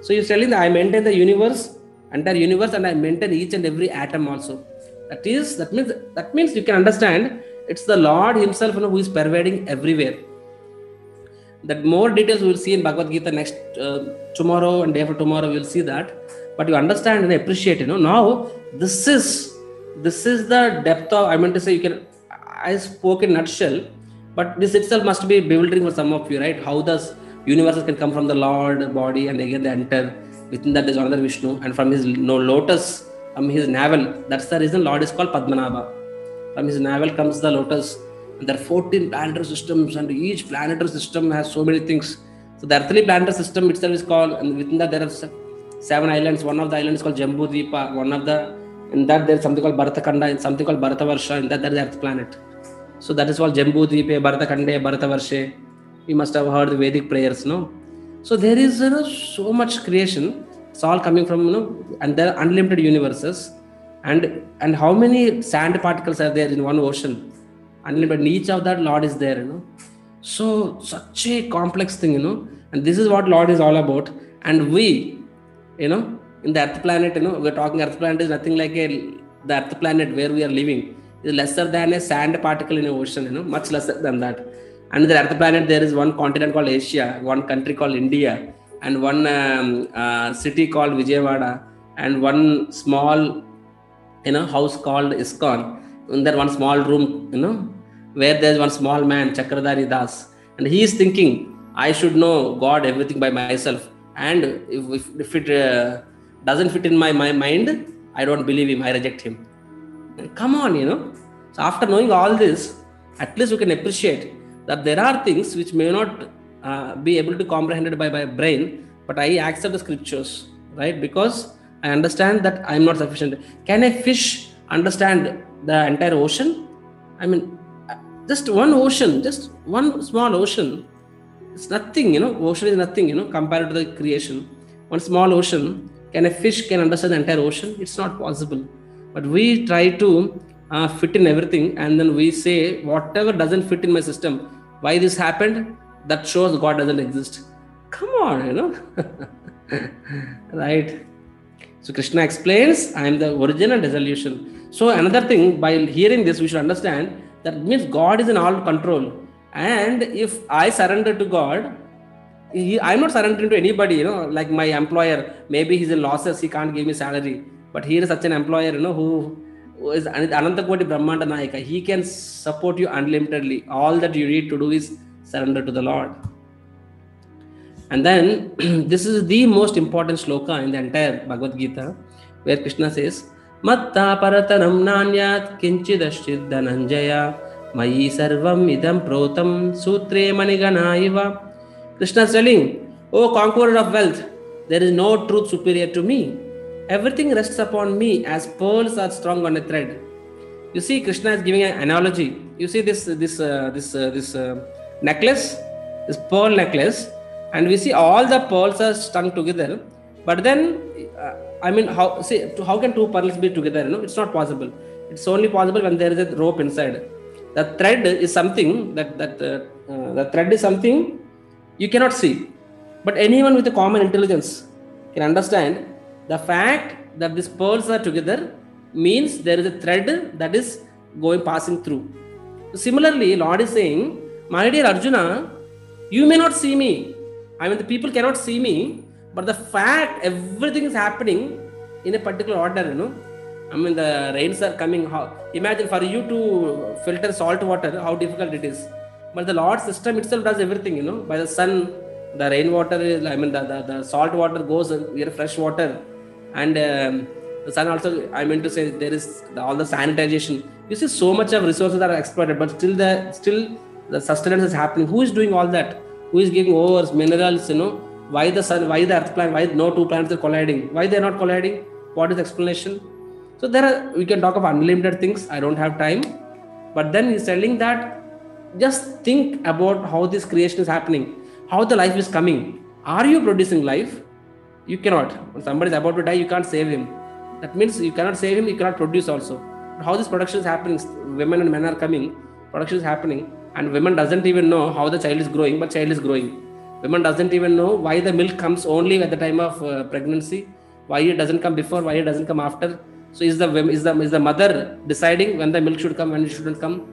So he's telling that I maintain the universe, entire universe, and I maintain each and every atom also. That means you can understand it's the Lord himself who is pervading everywhere. That more details we will see in Bhagavad Gita next tomorrow and day after tomorrow we will see that. But you understand and appreciate, now this is the depth of, I meant to say, I spoke in a nutshell, but this itself must be bewildering for some of you, right? How does universes can come from the Lord body, and again they enter, within that there is another Vishnu, and from his lotus, from his navel, that's the reason Lord is called Padmanabha. From his navel comes the lotus. And there are 14 planetary systems, and each planetary system has so many things. So the earthly planetary system itself is called, and within that there are 7 islands. One of the islands is called Jambudvipa. In that there is something called Bharatakanda, and something called Bharatavarsha. In that there is the earth planet. So that is called Jambudvipa, Bharatakande, Bharatavarshe. You must have heard the Vedic prayers, no? So there is so much creation. It's all coming from, and there are unlimited universes. And how many sand particles are there in one ocean? Unlimited. Each of that Lord is there, So such a complex thing, and this is what Lord is all about. And we, in the earth planet, we're talking earth planet is nothing like the earth planet where we are living is lesser than a sand particle in an ocean, much lesser than that. And the earth planet, there is one continent called Asia, one country called India, and one city called Vijayawada, and one small, house called ISKCON. In that one small room, where there is one small man, Chakradhari Das, and he is thinking, I should know God, everything by myself. And if it doesn't fit in my mind, I don't believe him, I reject him. Come on, So after knowing all this, at least you can appreciate that there are things which may not be able to comprehended by my brain, but I accept the scriptures, right? Because I understand that I am not sufficient. Can a fish understand the entire ocean? I mean, just one ocean, just one small ocean. It's nothing, Ocean is nothing, compared to the creation. One small ocean. Can a fish can understand the entire ocean? It's not possible. But we try to fit in everything, and then we say whatever doesn't fit in my system. Why this happened? That shows God doesn't exist. Come on, right? So Krishna explains, I am the origin and dissolution. So another thing, by hearing this, we should understand that means God is in all control. And if I surrender to God, I'm not surrendering to anybody, like my employer. Maybe he's in losses, he can't give me salary. But here is such an employer, who is Anantakoti Brahmanda Nayaka. He can support you unlimitedly. All that you need to do is surrender to the Lord. And then this is the most important shloka in the entire Bhagavad Gita, where Krishna says, Matta paratanam nanyat kinchidashchid dhananjaya mayi sarvam idam protam sutre manigana iva. Krishna is telling, oh conqueror of wealth, there is no truth superior to me. Everything rests upon me as pearls are strung on a thread. You see, Krishna is giving an analogy. You see this necklace, this pearl necklace, and we see all the pearls are strung together. But then, how can two pearls be together? It's not possible. It's only possible when there is a rope inside. The thread is something the thread is something you cannot see. But anyone with a common intelligence can understand the fact that these pearls are together means there is a thread that is passing through. So similarly, Lord is saying, my dear Arjuna, you may not see me. The people cannot see me, but the fact everything is happening in a particular order, the rains are coming. Imagine for you to filter salt water, how difficult it is. But the Lord's system itself does everything, by the sun, the rainwater is, the salt water goes near fresh water. And the sun also, there is all the sanitization. You see, so much of resources are exploited, but still the sustenance is happening. Who is doing all that? Who is giving ores, minerals, why the sun, why the earth planet, why no two planets are colliding? Why they are not colliding? What is the explanation? So we can talk about unlimited things. I don't have time. But then he's telling that just think about how this creation is happening, how the life is coming. Are you producing life? You cannot. When somebody is about to die, you can't save him. That means you cannot save him, you cannot produce also. How this production is happening, women and men are coming, production is happening, and women doesn't even know how the child is growing, but child is growing. Women doesn't even know why the milk comes only at the time of pregnancy, why it doesn't come before, why it doesn't come after. So is the mother deciding when the milk should come, when it shouldn't come?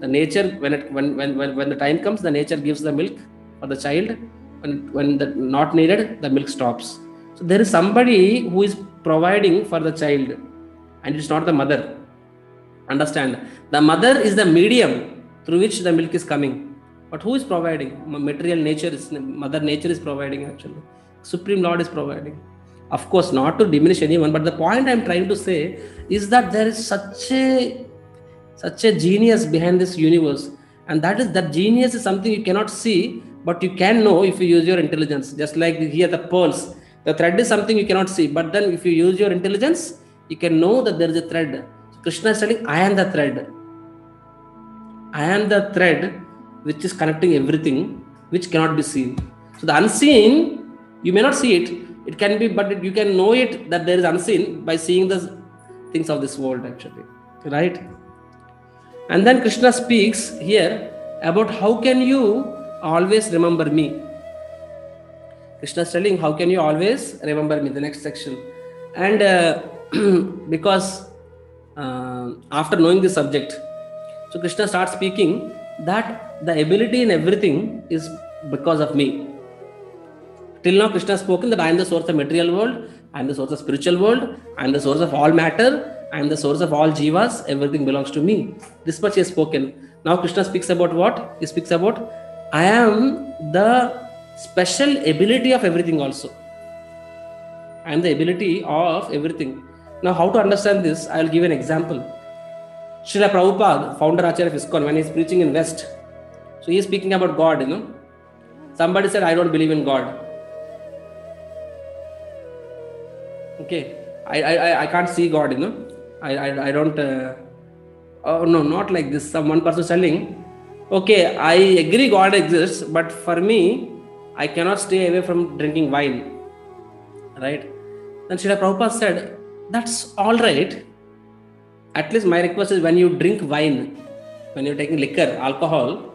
The nature, when the time comes, the nature gives the milk for the child. When the not needed, the milk stops. So there is somebody who is providing for the child, and it's not the mother. Understand? The mother is the medium through which the milk is coming. But who is providing? Material nature is, Mother Nature is providing actually. Supreme Lord is providing. Of course, not to diminish anyone, but the point I'm trying to say is that there is such a genius behind this universe, and that genius is something you cannot see, but you can know if you use your intelligence. Just like here the pearls, the thread is something you cannot see, but then if you use your intelligence, you can know that there is a thread. So Krishna is telling, I am the thread. I am the thread which is connecting everything which cannot be seen. So the unseen, you may not see it. It can be, but you can know it that there is unseen by seeing the things of this world actually, right? And then Krishna speaks here about how can you always remember me. Krishna is telling, how can you always remember me, the next section. And because after knowing this subject, so Krishna starts speaking that the ability in everything is because of me. Till now, Krishna has spoken that I am the source of material world, I am the source of spiritual world, I am the source of all matter, I am the source of all jivas, everything belongs to me. This much he has spoken. Now Krishna speaks about what? He speaks about, I am the special ability of everything also. I am the ability of everything. Now, how to understand this? I will give an example. Srila Prabhupada, founder Acharya of ISKCON, when he is preaching in West, so he is speaking about God, Somebody said, I don't believe in God. Okay, I can't see God, I don't, oh no, not like this. One person is telling, okay, I agree God exists, but for me, I cannot stay away from drinking wine. Right? Then Srila Prabhupada said, that's all right. At least my request is when you drink wine, when you're taking liquor, alcohol,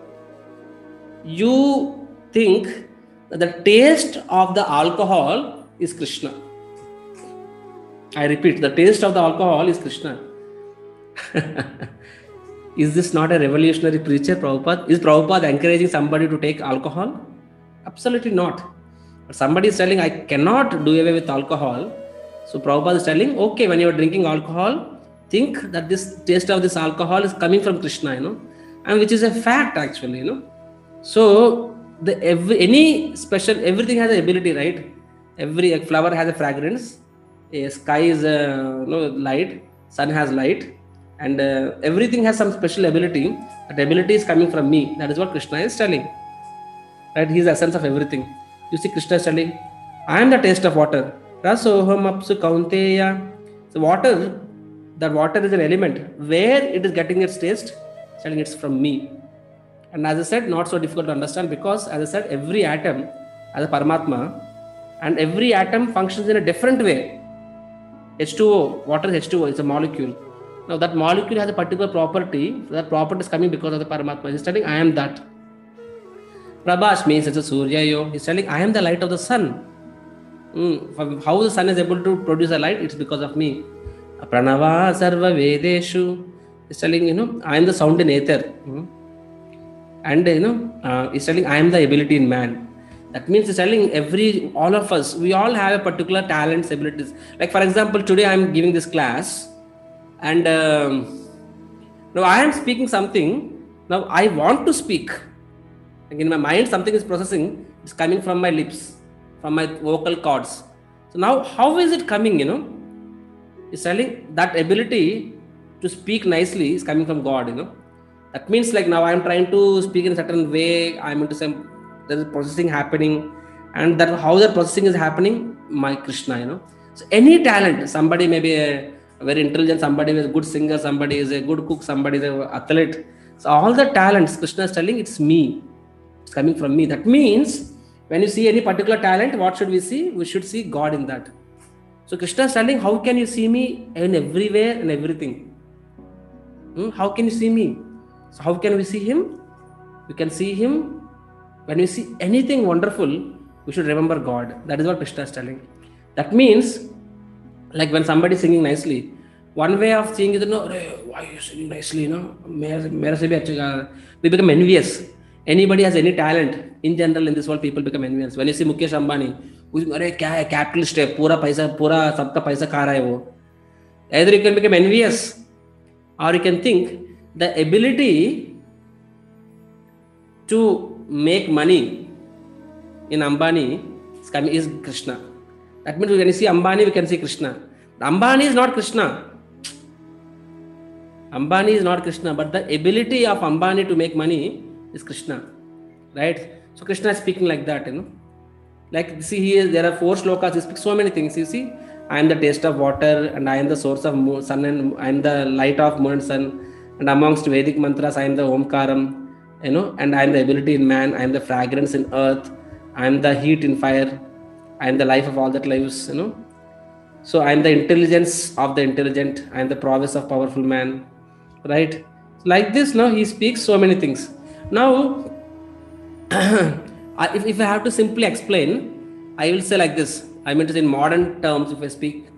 you think that the taste of the alcohol is Krishna. I repeat, the taste of the alcohol is Krishna. Is this not a revolutionary preacher, Prabhupada? Is Prabhupada encouraging somebody to take alcohol? Absolutely not. But somebody is telling, I cannot do away with alcohol. So Prabhupada is telling, okay, when you are drinking alcohol, think that this taste of this alcohol is coming from Krishna, and which is a fact actually, So everything has an ability, right? Every flower has a fragrance. A sky is light, sun has light, and everything has some special ability. That ability is coming from me. That is what Krishna is telling, right? He is the essence of everything. You see, Krishna is telling, I am the taste of water. Rasoham apsu kaunteya. So water, that water is an element. Where it is getting its taste, telling it's from me. And as I said, not so difficult to understand, because as I said, every atom has a Paramatma, and every atom functions in a different way. H2O, water is H2O, it's a molecule. Now that molecule has a particular property. That property is coming because of the Paramatma. He's telling, I am that. Prabhash means it's a Surya. He's telling, I am the light of the sun. How the sun is able to produce a light? It's because of me. Pranava sarva vedeshu. He's telling, I am the sound in ether. And he's telling, I am the ability in man. That means he's telling all of us, we all have a particular talents, abilities. Like for example, today I'm giving this class, and now I am speaking something. Now I want to speak. Like in my mind, something is processing. It's coming from my lips, from my vocal cords. So now, how is it coming? He's telling that ability to speak nicely is coming from God. That means like now I am trying to speak in a certain way. I'm into some. There is processing happening, and that how the processing is happening, my Krishna, So any talent, somebody may be a very intelligent, somebody is a good singer, somebody is a good cook, somebody is an athlete. So all the talents, Krishna is telling, it's me. It's coming from me. That means when you see any particular talent, what should we see? We should see God in that. So Krishna is telling, how can you see me in everywhere and everything? How can you see me? So how can we see him? We can see him. When we see anything wonderful, we should remember God. That is what Krishna is telling. That means, like when somebody is singing nicely, one way of seeing is, why are you singing nicely? We become envious. Anybody has any talent, in general in this world, people become envious. When you see Mukesh Ambani, who's capitalist hai, sabka paisa kha raha hai wo. Either you can become envious, or you can think the ability to make money in Ambani is Krishna. That means when you see Ambani, we can see Krishna. Ambani is not Krishna. Ambani is not Krishna, but the ability of Ambani to make money is Krishna. Right? So Krishna is speaking like that, Like, see, there are 4 slokas. He speaks so many things. You see, I am the taste of water, and I am the source of sun, and I am the light of moon and sun. And amongst Vedic mantras, I am the Omkaram. And I am the ability in man, I am the fragrance in earth, I am the heat in fire, I am the life of all that lives, So I am the intelligence of the intelligent, I am the prowess of powerful man, right? Like this, he speaks so many things. Now, if I have to simply explain, I will say like this. I mean, in modern terms, if I speak,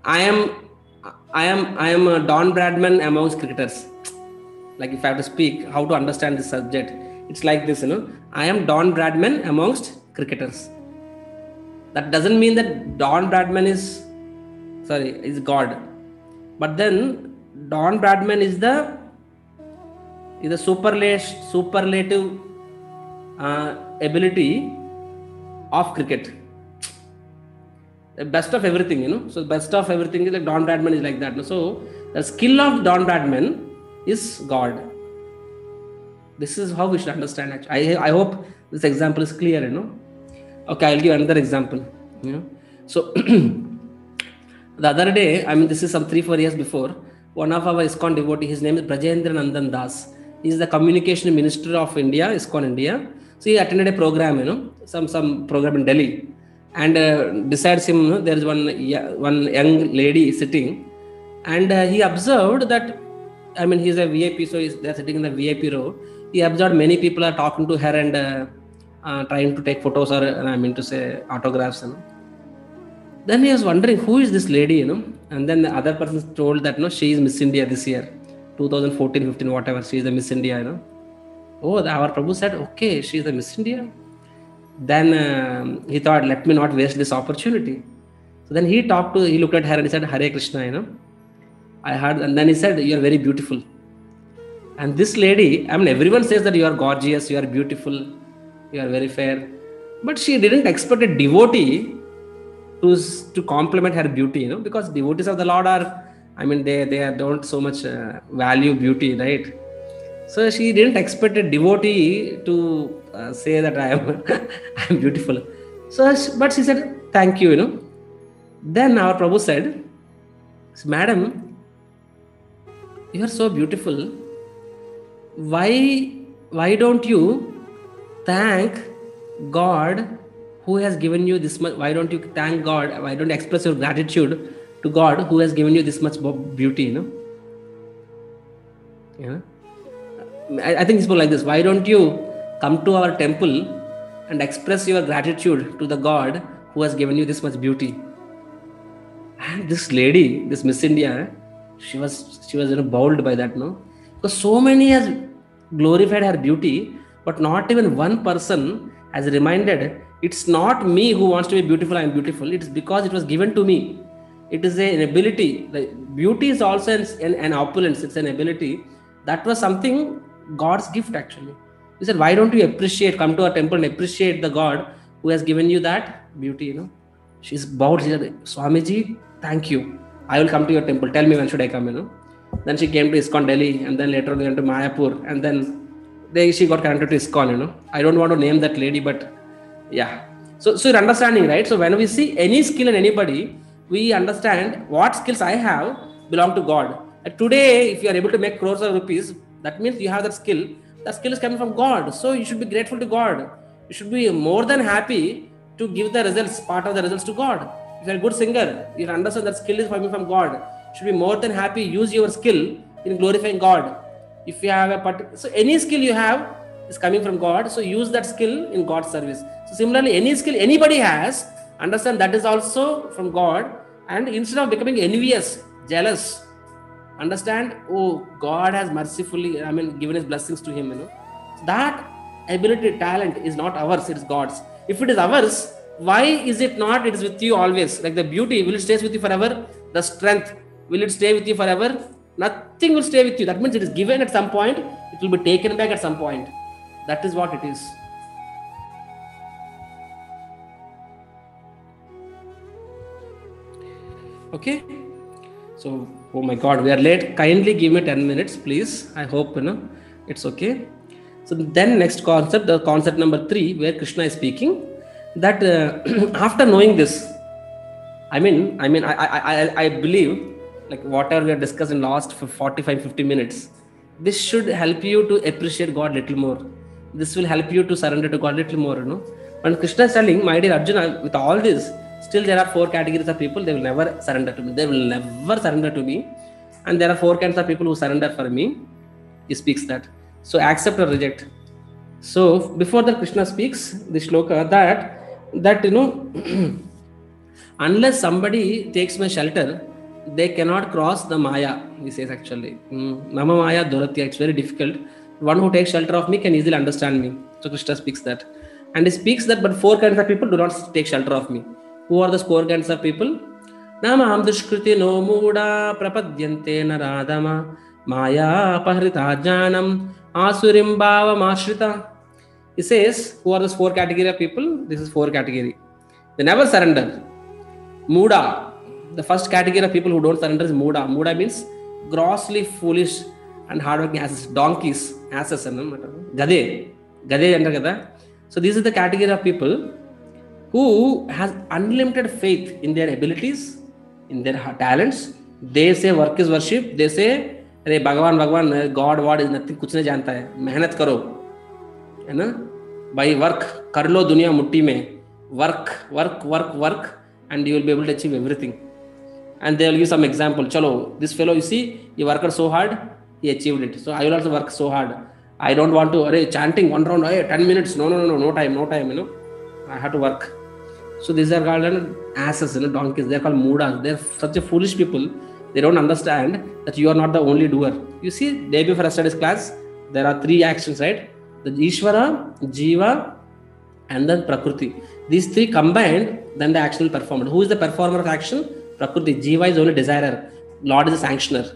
I am a Don Bradman amongst cricketers. Like if I have to speak, how to understand this subject, it's like this, I am Don Bradman amongst cricketers. That doesn't mean that Don Bradman is God. But then Don Bradman is the superlative ability of cricket. best of everything, So best of everything is like Don Bradman is like that. So the skill of Don Bradman is God. This is how we should understand. Actually, I hope this example is clear. Okay, I'll give another example. So the other day, this is some 3-4 years before, one of our ISKCON devotee, his name is Brajendra Nandan Das. He is the communication minister of India, ISKCON India. So he attended a program, some program in Delhi. And besides him, there is one young lady sitting, and he observed that, he's a VIP, so they're sitting in the VIP row. He observed many people are talking to her and trying to take photos or, to say, autographs. Then he was wondering, who is this lady, And then the other person told that, she is Miss India this year, 2014-15, whatever. She is the Miss India, Oh, our Prabhu said, okay, she is the Miss India. Then he thought, let me not waste this opportunity. So then he looked at her and he said, Hare Krishna, I heard, and then he said, you are very beautiful. And this lady, everyone says that you are gorgeous, you are beautiful, you are very fair. But she didn't expect a devotee to compliment her beauty, because devotees of the Lord are, they don't so much value beauty, right? So she didn't expect a devotee to say that I am beautiful. So, but she said, thank you, Then our Prabhu said, Madam, you are so beautiful. Why don't you thank God who has given you this much? Why don't you thank God? Why don't you express your gratitude to God who has given you this much beauty, I think it's more like this. Why don't you come to our temple and express your gratitude to the God who has given you this much beauty? And this lady, this Miss India, she was bowled by that, because so many has glorified her beauty, but not even one person has reminded, it's not me who wants to be beautiful, I am beautiful. It's because it was given to me. It is an ability. The beauty is also an opulence. It's an ability. That was something God's gift, actually. He said, why don't you come to our temple and appreciate the God who has given you that beauty, She's bowed. She said, Swamiji, thank you. I will come to your temple. Tell me when should I come, Then she came to ISKCON Delhi, and then later on went to Mayapur, and then she got connected to ISKCON, I don't want to name that lady, but yeah. So you're understanding, right? So when we see any skill in anybody, we understand what skills I have belong to God. And today, if you are able to make crores of rupees, that means you have that skill. That skill is coming from God. So you should be grateful to God. You should be more than happy to give the results, part of the results to God. If you're a good singer, you understand that skill is coming from God. You should be more than happy, use your skill in glorifying God. If you have so any skill you have is coming from God, so use that skill in God's service. So similarly, any skill anybody has, understand that is also from God, and instead of becoming envious, jealous, understand, oh, God has mercifully, given his blessings to him, So that ability, talent is not ours, it is God's. If it is ours, why is it not? It is with you always. Like the beauty, will it stay with you forever? The strength, will it stay with you forever? Nothing will stay with you. That means it is given at some point, it will be taken back at some point. That is what it is. Okay. So, oh my God, we are late. Kindly give me 10 minutes, please. I hope, it's okay. So then next concept, the concept number 3, where Krishna is speaking, that after knowing this, I believe, like whatever we have discussed in last 45-50 minutes, this should help you to appreciate God little more. This will help you to surrender to God little more, When Krishna is telling, my dear Arjuna, with all this, still there are 4 categories of people, they will never surrender to me. They will never surrender to me. And there are 4 kinds of people who surrender for me. He speaks that. So accept or reject. So before that, Krishna speaks the shloka that unless somebody takes my shelter, they cannot cross the Maya, he says actually. Nama Maya Duratya, it's very difficult. One who takes shelter of me can easily understand me. So Krishna speaks that. And he speaks that, but 4 kinds of people do not take shelter of me. Who are the 4 kinds of people? Namam dushkriti no muda prapadyante naradama maya pahrita janam asurim bhava mashrita. He says, who are the 4 category of people? This is 4 category. They never surrender. Muda. The first category of people who don't surrender is Muda. Muda means grossly foolish and hardworking asses. Donkeys, asses. Gade. Gade anta kada. So this is the category of people who has unlimited faith in their abilities, in their talents. They say work is worship. They say, अरे भगवान God what is nothing, कुछ नहीं जानता है, मेहनत करो, है ना भाई, वर्क कर लो दुनिया मुट्ठी में, work and you will be able to achieve everything. And they will give some example. Chalo, this fellow, you see, he worked so hard, he achieved it. So I will also work so hard. I don't want to chanting one round, 10 minutes, no time, I have to work. So these are called asses, donkeys. They are called mudas. They are such a foolish people. They don't understand that you are not the only doer. You see, day before yesterday's class, there are 3 actions, right? The Ishvara, Jiva, and then Prakriti. These 3 combined, then the action will perform. Who is the performer of action? Prakriti. Jiva is only desirer. Lord is a sanctioner,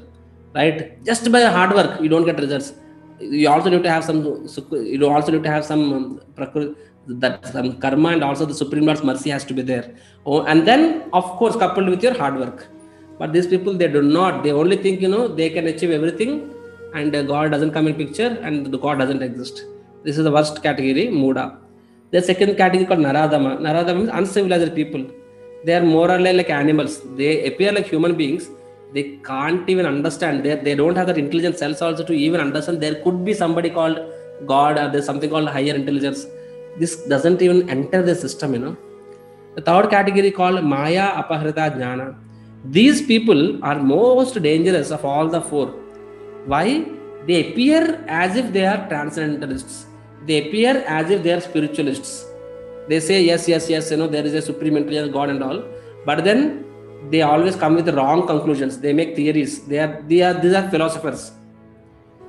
right? Just by hard work, you don't get results. You also need to have some. You also need to have some Prakriti, that some karma, and also the Supreme Lord's mercy has to be there. And then, of course, coupled with your hard work. But these people, they do not. They only think, they can achieve everything, and God doesn't come in picture, and the God doesn't exist. This is the worst category, Muda. The second category called Naradama. Naradama means uncivilized people. They are more or less like animals. They appear like human beings. They can't even understand. They don't have that intelligent cells also to even understand. There could be somebody called God, or there's something called higher intelligence. This doesn't even enter the system, The third category called Maya Apahrita Jnana. These people are most dangerous of all the 4. Why? They appear as if they are transcendentalists. They appear as if they are spiritualists. They say yes, there is a supreme intelligence, God and all. But then they always come with wrong conclusions. They make theories. These are philosophers.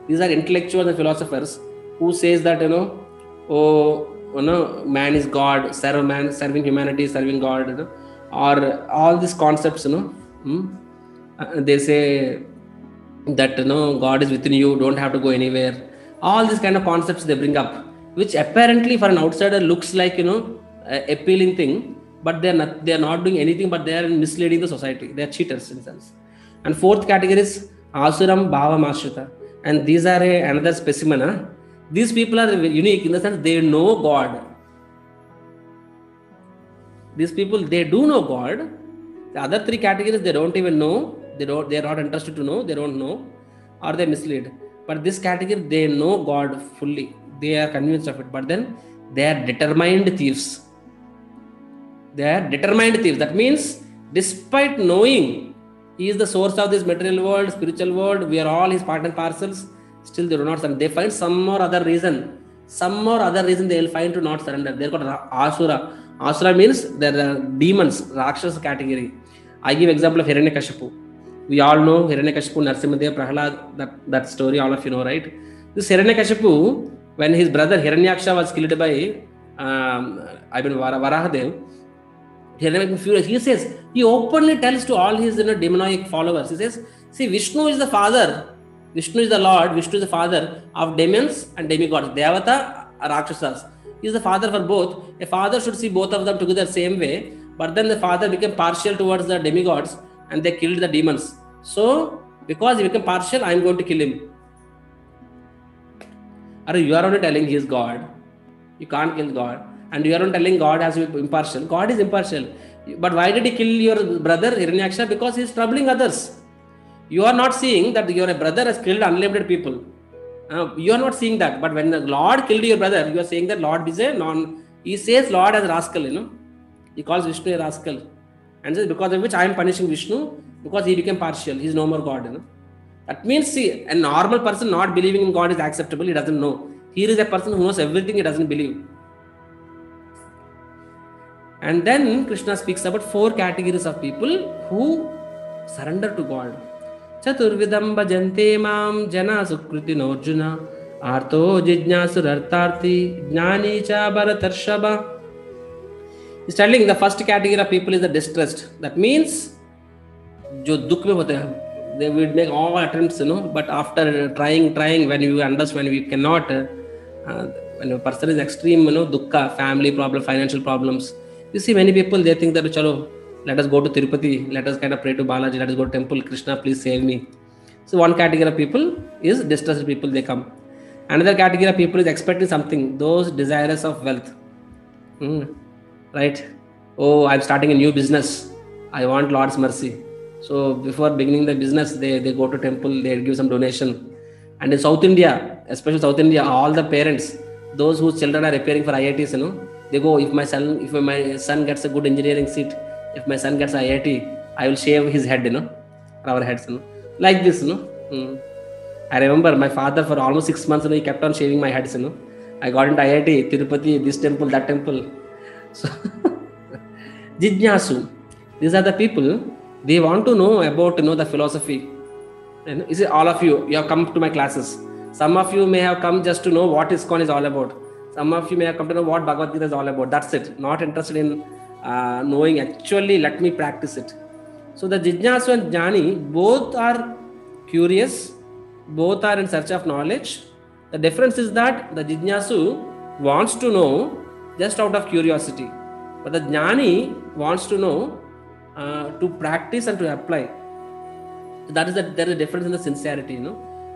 These are intellectuals and philosophers who says that man is God, serve man, serving humanity, serving God, or all these concepts, they say that God is within you, don't have to go anywhere. All these kind of concepts they bring up, which apparently for an outsider looks like appealing thing, but they are not doing anything, but they are misleading the society. They are cheaters in a sense. And fourth category is Asuram Bhava Mashrita, and these are another specimen. These people are unique in the sense they know God. These people, they do know God. The other 3 categories, they don't even know. They are not interested to know. They don't know, or they mislead. But this category, they know God fully. They are convinced of it. But then they are determined thieves. That means, despite knowing He is the source of this material world, spiritual world, we are all His part and parcels, still they do not surrender. They find some or other reason they will find to not surrender. They are called Asura. Asura means there are demons, Rakshasa category. I give example of Hiranyakashipu. We all know Hiranyakashipu, Narasimhadev, Prahlad, that story all of you know, right? This Hiranyakashipu, when his brother Hiranyaksha was killed by Varahadev, Hiranyakashipu furious. He says, he openly tells to all his demonic followers, he says, see, Vishnu is the father, Vishnu is the Lord, Vishnu is the father of demons and demigods, Devata, Rakshasas. He is the father for both. A father should see both of them together same way, but then the father became partial towards the demigods and they killed the demons. So, because he became partial, I am going to kill him. Or you are only telling he is God. You can't kill God. And you are not telling God has to be impartial. God is impartial. But why did he kill your brother Hiranyaksha? Because he is troubling others. You are not seeing that your brother has killed unlimited people. You are not seeing that. But when the Lord killed your brother, you are saying that Lord is a He says Lord as rascal, He calls Vishnu a rascal. And says because of which I am punishing Vishnu, because he became partial. He is no more God, That means, see, a normal person not believing in God is acceptable. He doesn't know. Here is a person who knows everything, he doesn't believe. And then Krishna speaks about 4 categories of people who surrender to God. Chaturvidam bhajante mam jana sukriti norjuna arto jijnasur artarthi jnani cha bharatarshaba. He's telling the first category of people is the distressed. That means, jo dukh mein hote hain, they will make all attempts, but after trying, when you understand, when we cannot, when a person is extreme, dukkha, family problem, financial problems. You see, many people, they think that, chalo, Let us go to Tirupati. Let us kind of pray to Balaji. Let us go to temple. Krishna, please save me. So one category of people is distressed people. They come. Another category of people is expecting something. Those desirous of wealth. Right? Oh, I'm starting a new business. I want Lord's mercy. So before beginning the business, they go to temple. They give some donation. And in South India, especially South India, all the parents, those whose children are appearing for IITs, they go, if my son gets a good engineering seat, if my son gets IIT, I will shave his head, our heads, like this, I remember my father for almost 6 months, he kept on shaving my heads, I got into IIT, Tirupati, this temple, that temple. So, Jijnasu, these are the people, they want to know about, the philosophy. Is it all of you have come to my classes? Some of you may have come just to know what ISKCON is all about. Some of you may have come to know what Bhagavad Gita is all about. That's it. Not interested in knowing actually, let me practice it. So the Jijnasu and Jnani, both are curious, both are in search of knowledge. The difference is that the Jijnasu wants to know just out of curiosity, but the Jnani wants to know to practice and to apply. There is a difference in the sincerity,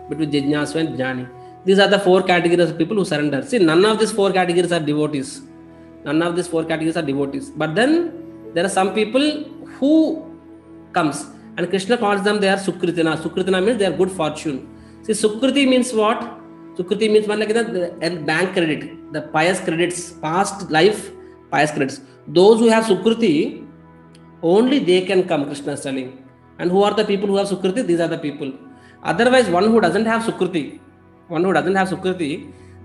between Jijnasu and Jnani. These are the 4 categories of people who surrender. See, none of these 4 categories are devotees. But then there are some people who comes, and Krishna calls them, they are Sukritina. Sukritina means they are good fortune. See, Sukriti means what? Sukriti means one like the bank credit, the pious credits, past life pious credits. Those who have Sukriti, only they can come, Krishna is telling. And who are the people who have Sukriti? These are the people. Otherwise, one who doesn't have Sukriti,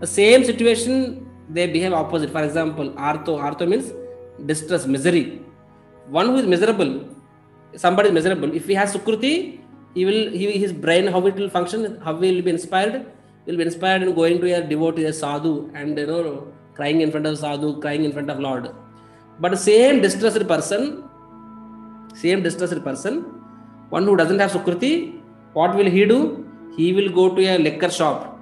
the same situation, they behave opposite. For example, Artho means distress, misery. One who is miserable, somebody is miserable. If he has Sukriti, his brain, how it will function, how will be inspired? Will be inspired in going to a devotee, a sadhu, and crying in front of sadhu, crying in front of Lord. But the same distressed person, one who doesn't have Sukriti, what will he do? He will go to a liquor shop,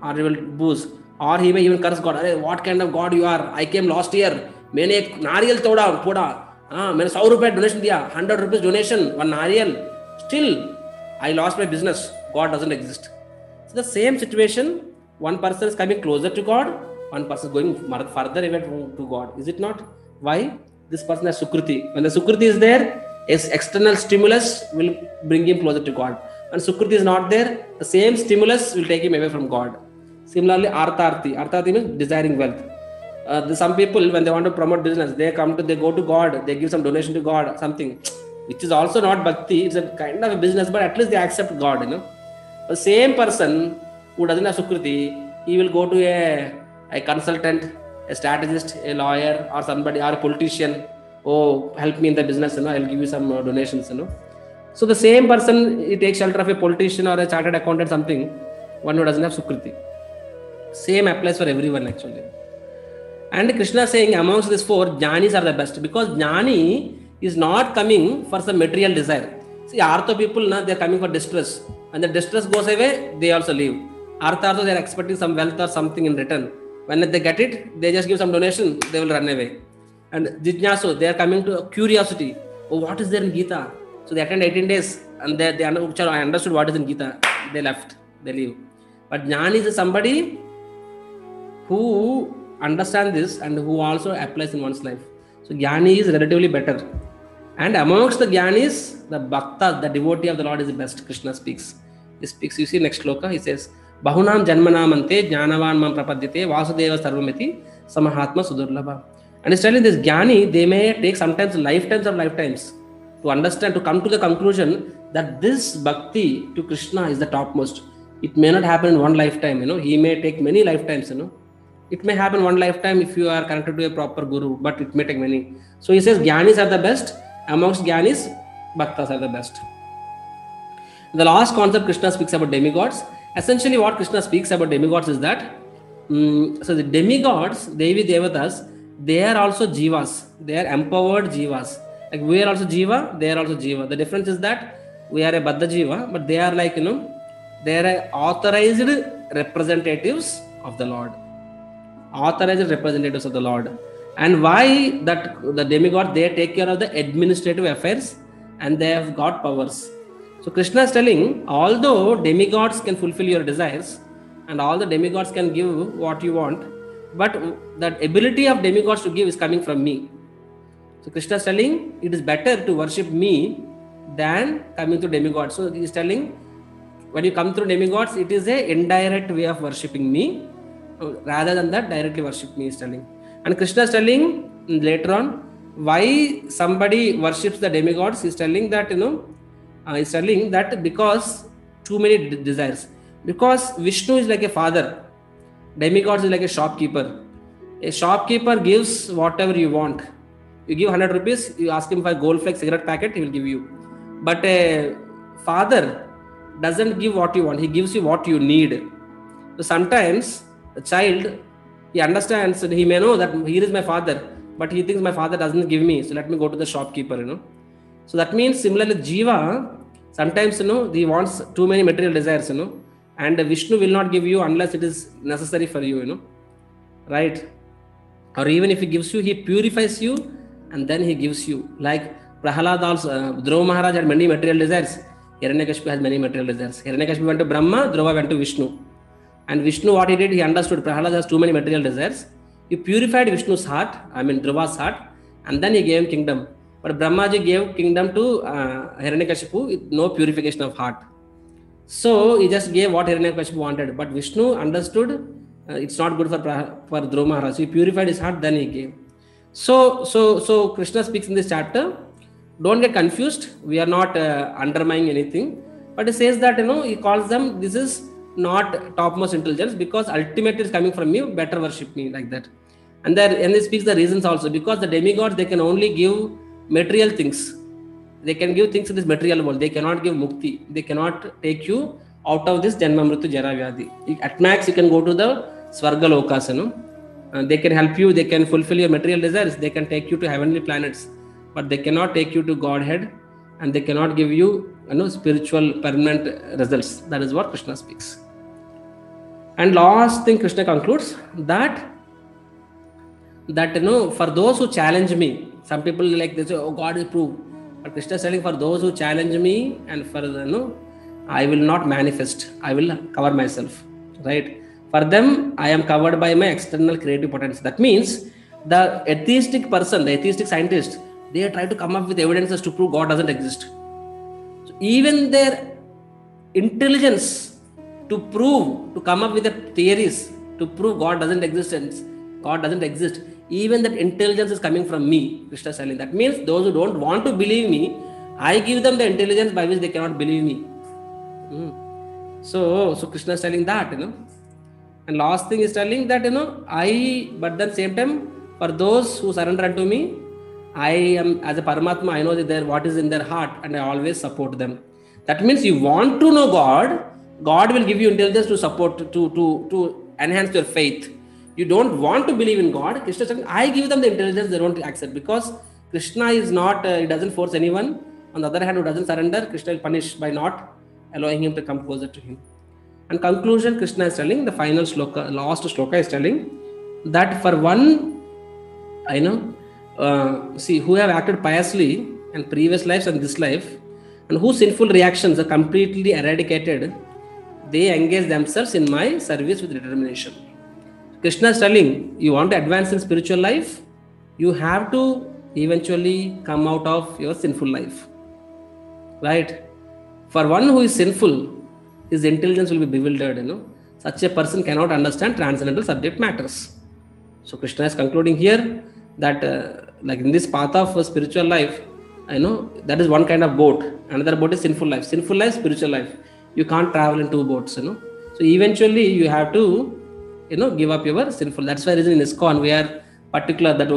or he will booze, or he may even curse God. What kind of God you are? I came last year. मैंने एक नारियल फोड़ा, मैंने 100 रुपए donation दिया, 100 rupees donation, one नारियल. Still, I lost my business. God doesn't exist. So the same situation, one person is coming closer to God, one person is going further away to God. Is it not? Why? This person has Sukriti. When the Sukriti is there, external stimulus will bring him closer to God. When Sukriti is not there, the same stimulus will take him away from God. Similarly, Artharthi means desiring wealth. Some people, when they want to promote business, they go to God, they give some donation to God, something, which is also not bhakti. It's a kind of a business, but at least they accept God. The same person who doesn't have Sukriti, he will go to a consultant, a strategist, a lawyer, or somebody, or a politician. Oh, help me in the business, I'll give you some donations, So the same person, he takes shelter of a politician or a chartered accountant, something, one who doesn't have Sukriti. Same applies for everyone actually. And Krishna is saying amongst these 4, Jnanis are the best, because Jnani is not coming for some material desire. See, Artha people, they are coming for distress. When the distress goes away, they also leave. Artha, they are expecting some wealth or something in return. When they get it, they just give some donation, they will run away. And Jijnasu, they are coming to curiosity. Oh, what is there in Gita? So they attend 18 days and they understood what is in Gita. They left, they leave. But Jnani is somebody who understands this and who also applies in one's life. So Jnani is relatively better. And amongst the Jnanis, the Bhakta, the devotee of the Lord is the best. Krishna speaks. He speaks, you see next shloka, he says, Bahunam Janmanamante Jnanavan Mam Prapadyate Vasudeva Sarvamiti Samahatma Sudurlabha. And he's telling this Jnani, they may take sometimes lifetimes to understand, to come to the conclusion that this bhakti to Krishna is the topmost. It may not happen in one lifetime, he may take many lifetimes, It may happen one lifetime if you are connected to a proper guru, but it may take many. So he says Jnanis are the best. Amongst Jnanis, Bhaktas are the best. The last concept Krishna speaks about demigods. Essentially what Krishna speaks about demigods is that, so the demigods, Devi Devatas, they are also jivas. They are empowered jivas. Like we are also jiva, they are also jiva. The difference is that we are a baddha jiva, but they are like, they are authorized representatives of the Lord. Authorized representatives of the Lord. And why that the demigod, they take care of the administrative affairs and they have got powers. So Krishna is telling, although demigods can fulfill your desires and all the demigods can give what you want, but that ability of demigods to give is coming from me. So Krishna is telling, it is better to worship me than coming to demigods. So he is telling, when you come through demigods, it is a indirect way of worshipping me rather than that directly worship me, is telling. And Krishna is telling later on why somebody worships the demigods. He's telling that, he's telling that because too many desires. Because Vishnu is like a father, demigods is like a shopkeeper. A shopkeeper gives whatever you want. You give 100 rupees, you ask him for a gold flake cigarette packet, he will give you. But a father doesn't give what you want, he gives you what you need. So sometimes a child, he understands and he may know that here is my father, but he thinks my father doesn't give me, so let me go to the shopkeeper, So that means similarly Jiva, sometimes, he wants too many material desires, and Vishnu will not give you unless it is necessary for you, right? Or even if he gives you, he purifies you and then he gives you. Like Prahalad also, Dhruva Maharaj had many material desires. Hiranyakashipu has many material desires. Hiranyakashipu went to Brahma, Dhruva went to Vishnu. And Vishnu, what he did, he understood Prahalad has too many material desires. He purified Vishnu's heart, Dhruva's heart, and then he gave him kingdom. But Brahmaji gave kingdom to Hiranyakashipu with no purification of heart. So he just gave what Hiranyakashipu wanted. But Vishnu understood it's not good for Dhruva Maharaj. So he purified his heart, then he gave. So Krishna speaks in this chapter. Don't get confused. We are not undermining anything. But he says that, he calls them, this is not topmost intelligence, because ultimately is coming from you, better worship me, like that. And he speaks the reasons also, because the demigods, they can only give material things. They can give things in this material world. They cannot give mukti. They cannot take you out of this janma mrityu jara vyadhi. At max, you can go to the Swarga Lokas, they can help you, they can fulfill your material desires, they can take you to heavenly planets, but they cannot take you to Godhead, and they cannot give you, spiritual permanent results. That is what Krishna speaks. And last thing Krishna concludes, that for those who challenge me, some people like they say, oh, God is proof. But Krishna is telling, for those who challenge me and for I will not manifest, I will cover myself, right? For them, I am covered by my external creative potential. That means the atheistic person, the atheistic scientist, they try to come up with evidences to prove God doesn't exist. So even their intelligence to come up with the theories to prove God doesn't exist, even that intelligence is coming from me, Krishna is telling. That means those who don't want to believe me, I give them the intelligence by which they cannot believe me. So Krishna is telling that, And last thing is telling that, but at the same time, for those who surrender unto me, I am, as a Paramatma, I know that what is in their heart, and I always support them. That means you want to know God, God will give you intelligence to support, to enhance your faith. You don't want to believe in God, Krishna is saying, I give them the intelligence they don't accept, because Krishna is not, he doesn't force anyone. On the other hand, who doesn't surrender, Krishna will punish by not allowing him to come closer to him. And conclusion, Krishna is telling, the final shloka, last shloka is telling that for one, who have acted piously in previous lives and this life, and whose sinful reactions are completely eradicated, they engage themselves in my service with determination. Krishna is telling, you want to advance in spiritual life, you have to eventually come out of your sinful life. Right? For one who is sinful, his intelligence will be bewildered. Such a person cannot understand transcendental subject matters. So Krishna is concluding here that like in this path of spiritual life, that is one kind of boat. Another boat is sinful life. Sinful life, spiritual life. You can't travel in two boats. So eventually you have to, give up your sinful. That's why in ISKCON we are particular that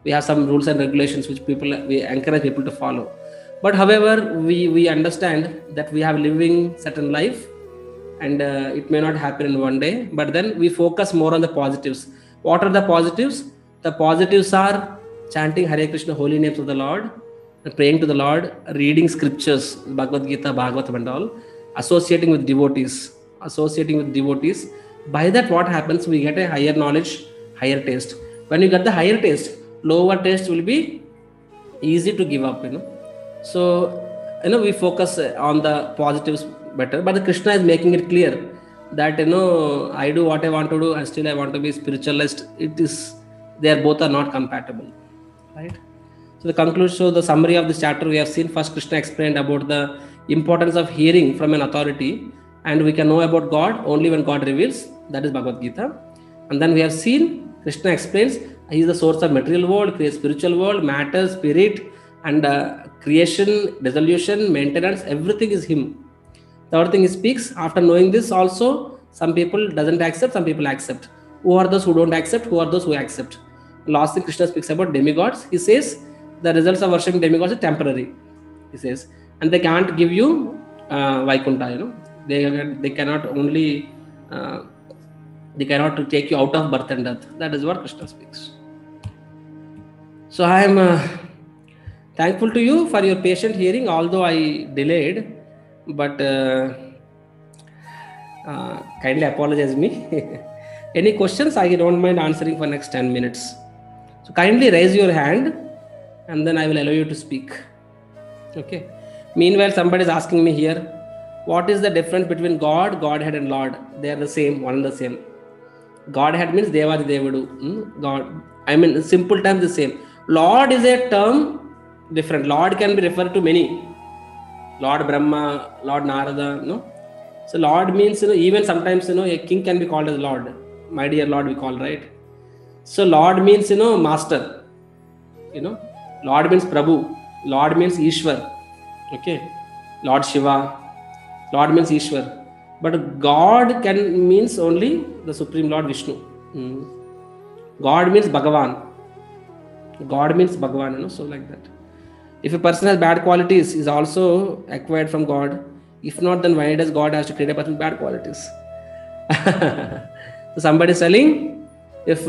we have some rules and regulations which we encourage people to follow. But however, we understand that we have living certain life, and it may not happen in one day, but then we focus more on the positives. What are the positives? The positives are chanting Hare Krishna, holy names of the Lord, praying to the Lord, reading scriptures, Bhagavad Gita, Bhagavatam and all, associating with devotees. By that what happens? We get a higher knowledge, higher taste. When you get the higher taste, lower taste will be easy to give up, So, we focus on the positives better. But Krishna is making it clear that, I do what I want to do and still I want to be spiritualist. They are both are not compatible, right? So the conclusion, so the summary of this chapter we have seen. First, Krishna explained about the importance of hearing from an authority, and we can know about God only when God reveals. That is Bhagavad Gita. And then we have seen Krishna explains he is the source of material world, creates spiritual world, matter, spirit, and creation, dissolution, maintenance. Everything is him. Third thing he speaks. After knowing this, also some people doesn't accept, some people accept. Who are those who don't accept? Who are those who accept? Last thing Krishna speaks about demigods. He says the results of worshipping demigods are temporary. He says, and they can't give you Vaikuntha. They cannot only they cannot take you out of birth and death. That is what Krishna speaks. So I am thankful to you for your patient hearing, although I delayed. But kindly apologize me. Any questions? I don't mind answering for next 10 minutes. So kindly raise your hand and then I will allow you to speak. Okay. Meanwhile, somebody is asking me here, what is the difference between God, Godhead and Lord? They are the same, one and the same. Godhead means Devadi Devadu. God. I mean, in simple terms the same. Lord is a term different. Lord can be referred to many. Lord Brahma, Lord Narada, So Lord means, even sometimes, a king can be called as Lord. My dear Lord, we call, right? So Lord means, master. Lord means Prabhu. Lord means Ishwar. Okay. Lord Shiva. Lord means Ishwar. But God means only the Supreme Lord Vishnu. God means Bhagavan. God means Bhagavan, so like that. If a person has bad qualities, is also acquired from God. If not, then why does God have to create a person with bad qualities? So somebody is telling, if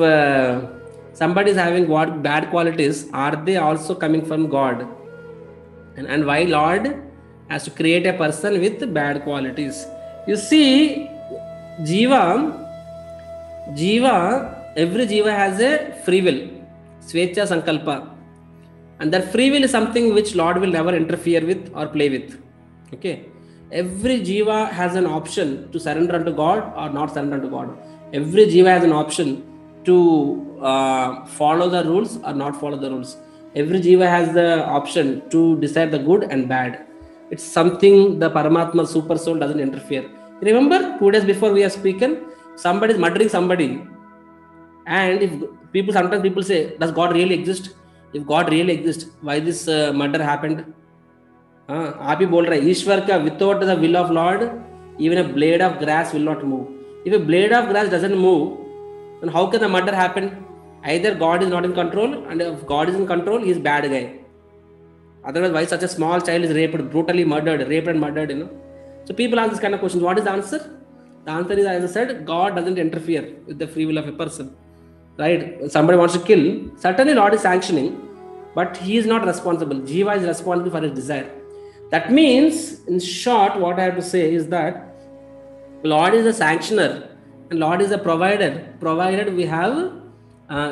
somebody is having bad qualities, are they also coming from God? And why Lord has to create a person with bad qualities? You see, every jiva has a free will, Svecha Sankalpa. And that free will is something which Lord will never interfere with or play with. Okay. Every jiva has an option to surrender unto God or not surrender unto God. Every jiva has an option to follow the rules or not follow the rules. Every jiva has the option to decide the good and bad. It's something the Paramatma super soul doesn't interfere. Remember 2 days before we have spoken, somebody is murdering somebody. And if sometimes people say, does God really exist? If God really exists, why this murder happened? आप ही बोल रहे हैं ईश्वर का without the will of Lord, even a blade of grass will not move. If a blade of grass doesn't move, then how can the murder happen? Either God is not in control, and if God is in control, he is bad guy. Otherwise, why such a small child is raped, brutally murdered, raped and murdered? So people ask this kind of questions. What is the answer? The answer is, as I said, God doesn't interfere with the free will of a person. Right? When somebody wants to kill, certainly Lord is sanctioning, but he is not responsible. Jiva is responsible for his desire. That means, in short, what I have to say is that Lord is a sanctioner and Lord is a provider. Provided we have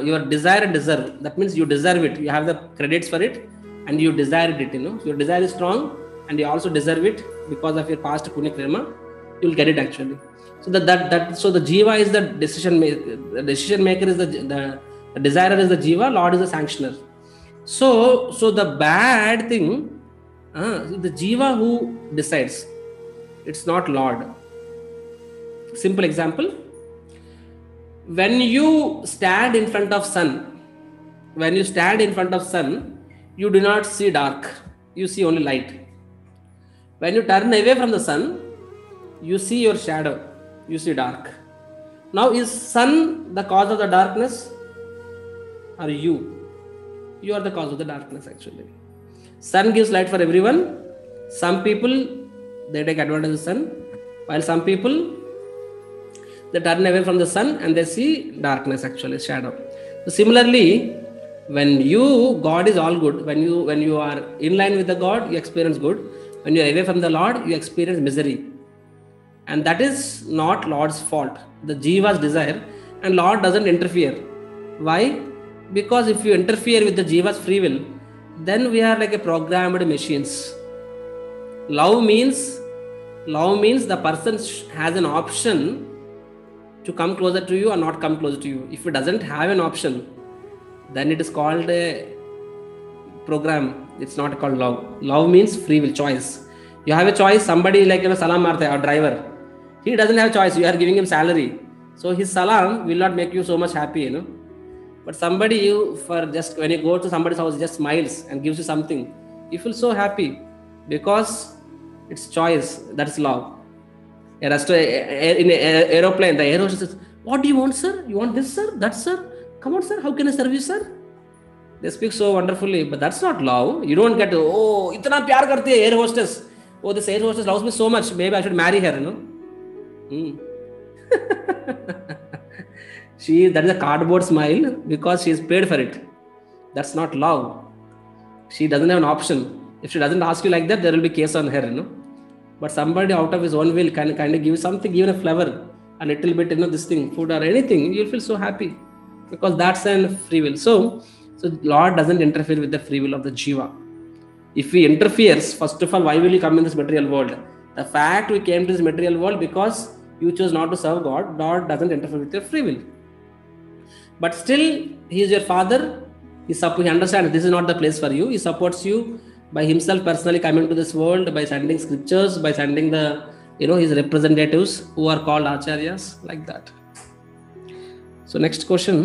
your desire and deserve. That means you deserve it. You have the credits for it and you desire it. So your desire is strong and you also deserve it because of your past punya karma. You will get it actually. So so the jiva is the decision maker. The decision maker is the desire is the jiva. Lord is the sanctioner. So the bad thing, the jiva who decides. It's not Lord. Simple example. When you stand in front of sun, you do not see dark. You see only light. When you turn away from the sun, you see your shadow. You see dark. Now, is sun the cause of the darkness? Or you? You are the cause of the darkness actually. Sun gives light for everyone. Some people, they take advantage of the sun. While some people, they turn away from the sun and they see darkness actually, shadow. So similarly, when God is all good. When you are in line with the God, you experience good. When you are away from the Lord, you experience misery. And that is not Lord's fault. The jiva's desire, and Lord doesn't interfere. Why? Because if you interfere with the Jiva's free will, then we are like a programmed machines. Love means the person has an option to come closer to you or not come closer to you. If it doesn't have an option, then it is called a program. It's not called love. Love means free will, choice. You have a choice. Somebody like salam marte, our driver, he doesn't have choice. You are giving him salary, so his salam will not make you so much happy, But somebody, you for just when you go to somebody's house, just smiles and gives you something, you feel so happy because it's choice. That's love. In an aeroplane, the air hostess says, "What do you want, sir? You want this, sir? That, sir? Come on, sir. How can I serve you, sir?" They speak so wonderfully, but that's not love. You don't get, "Oh, itna pyar karte hai air hostess. Oh, this air hostess loves me so much. Maybe I should marry her." That is a cardboard smile because she is paid for it. That's not love. She doesn't have an option. If she doesn't ask you like that, there will be case on her, But somebody out of his own will can kind of give something, even a flower, a little bit, this thing, food or anything, you'll feel so happy because that's a free will. So Lord doesn't interfere with the free will of the Jiva. If he interferes, first of all, why will you come in this material world? The fact we came to this material world because you chose not to serve God. God doesn't interfere with your free will. But still, he is your father. He understands this is not the place for you. He supports you by himself personally coming to this world, by sending scriptures, by sending the, his representatives who are called acharyas, like that. So next question.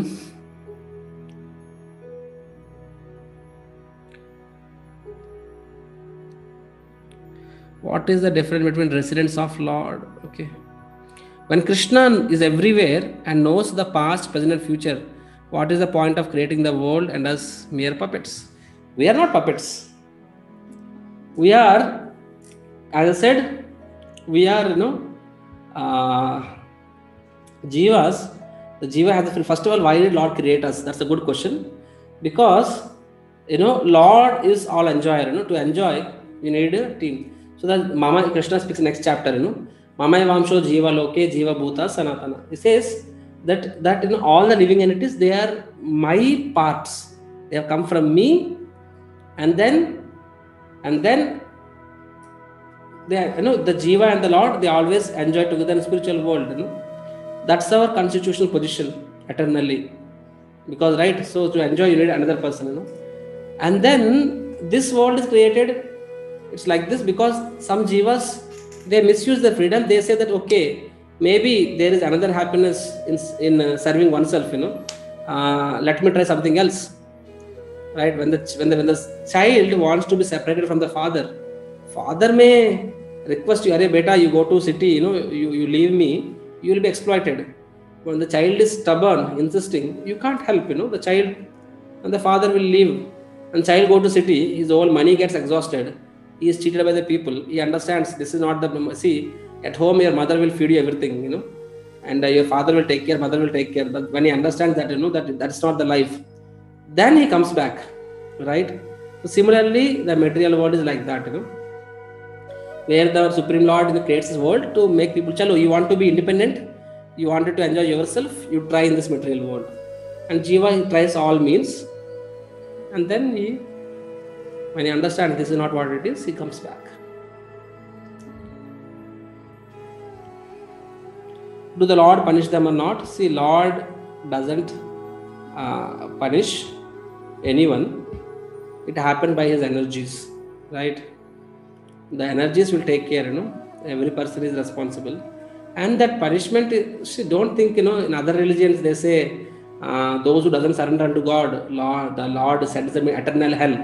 What is the difference between residence of Lord? Okay. When Krishna is everywhere and knows the past, present and future, what is the point of creating the world and us mere puppets? We are not puppets. We are, as I said, we are, Jivas. The Jiva has first of all, why did Lord create us? That's a good question. Because, Lord is all enjoyer. To enjoy, you need a team. So that Mama Krishna speaks next chapter, Mama Vamsho Jiva Loke Jiva Bhuta Sanatana. He says that all the living entities, they are my parts. They have come from me, and then they the Jiva and the Lord, they always enjoy together in the spiritual world. That's our constitutional position eternally. Because so to enjoy you need another person, And then this world is created. It's like this because some Jivas, they misuse their freedom. They say that, okay, maybe there is another happiness in serving oneself, let me try something else. Right? When the child wants to be separated from the father may request you, "Arey beta, you go to city, you leave me, you will be exploited." When the child is stubborn, insisting, you can't help, the child and the father will leave. And child go to city, his whole money gets exhausted. He is cheated by the people. He understands this is not see, at home your mother will feed you everything, and your father will take care, mother will take care. But when he understands that, that's not the life, then he comes back, right? So similarly, the material world is like that, where the Supreme Lord creates this world to make people, chalo, you want to be independent, you wanted to enjoy yourself, you try in this material world. And Jiva, he tries all means, and then when he understands this is not what it is, he comes back. Do the Lord punish them or not? See, Lord doesn't punish anyone. It happened by his energies, right? The energies will take care, Every person is responsible. And that punishment, see, don't think, in other religions they say, those who doesn't surrender unto God, the Lord sends them eternal hell,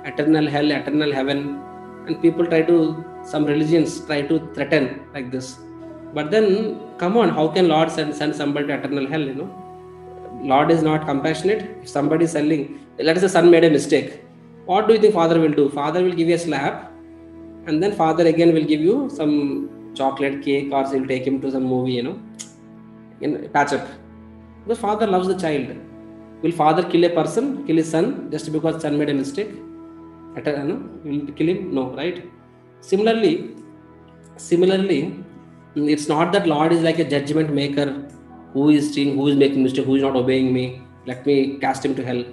eternal heaven. And people some religions try to threaten like this. But then, come on, how can Lord send somebody to eternal hell, Lord is not compassionate. If somebody is selling, let us say son made a mistake. What do you think Father will do? Father will give you a slap, and then Father again will give you some chocolate cake, or he'll take him to some movie, patch up. Because Father loves the child. Will Father kill a person, kill his son, just because son made a mistake? Will kill him? No, right? Similarly, it's not that Lord is like a judgment maker who is making mistake, who is not obeying me. let me cast him to hell.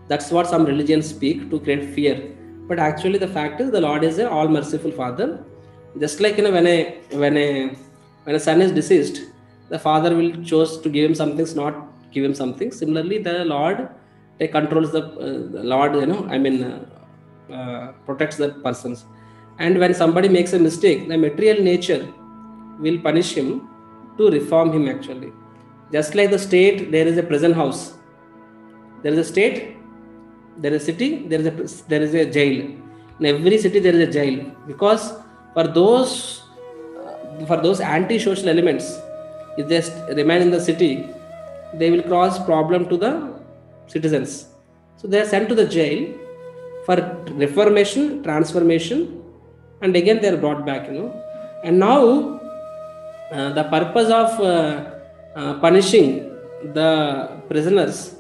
That's what some religions speak to create fear. But actually the fact is the Lord is an all merciful Father. Just like when a son is deceased, the father will choose to give him something, not give him something. Similarly, the Lord controls the Lord, protects the persons. And when somebody makes a mistake, the material nature will punish him to reform him actually. Just like the state, there is a prison house. There is a state, there is a city, there is a jail. In every city there is a jail, because for those anti-social elements, if they remain in the city, they will cause problem to the citizens. So they are sent to the jail for reformation, transformation, and again they are brought back. And now the purpose of punishing the prisoners,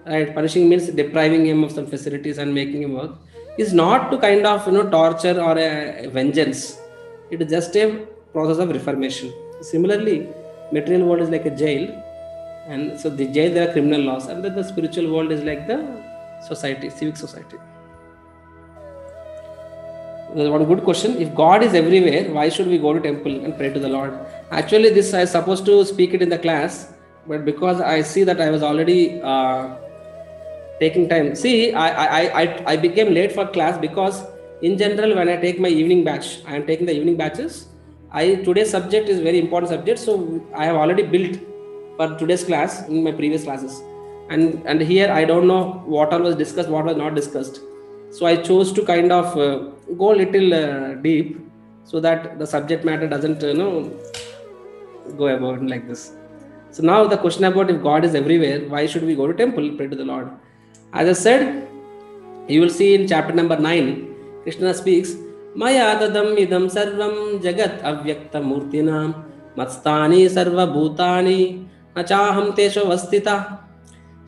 right? Punishing means depriving him of some facilities and making him work, is not to kind of torture or a vengeance. It is just a process of reformation. Similarly, material world is like a jail, and so the jail there are criminal laws, and then the spiritual world is like the society, civic society. There's one good question. If God is everywhere, why should we go to temple and pray to the Lord? Actually, this I was supposed to speak it in the class, but because I see that I was already taking time. See, I became late for class because in general, when I take my evening batch, I am taking the evening batches. Today's subject is very important subject, so I have already built for today's class in my previous classes, and here I don't know what all was discussed, what was not discussed. So I chose to kind of go a little deep, so that the subject matter doesn't go about like this. So now the question about if God is everywhere, why should we go to temple, pray to the Lord? As I said, you will see in chapter number 9, Krishna speaks, Maya dadam idam sarvam jagat avyakta murtinam matstani sarva bhutani nachaham tesho vastita.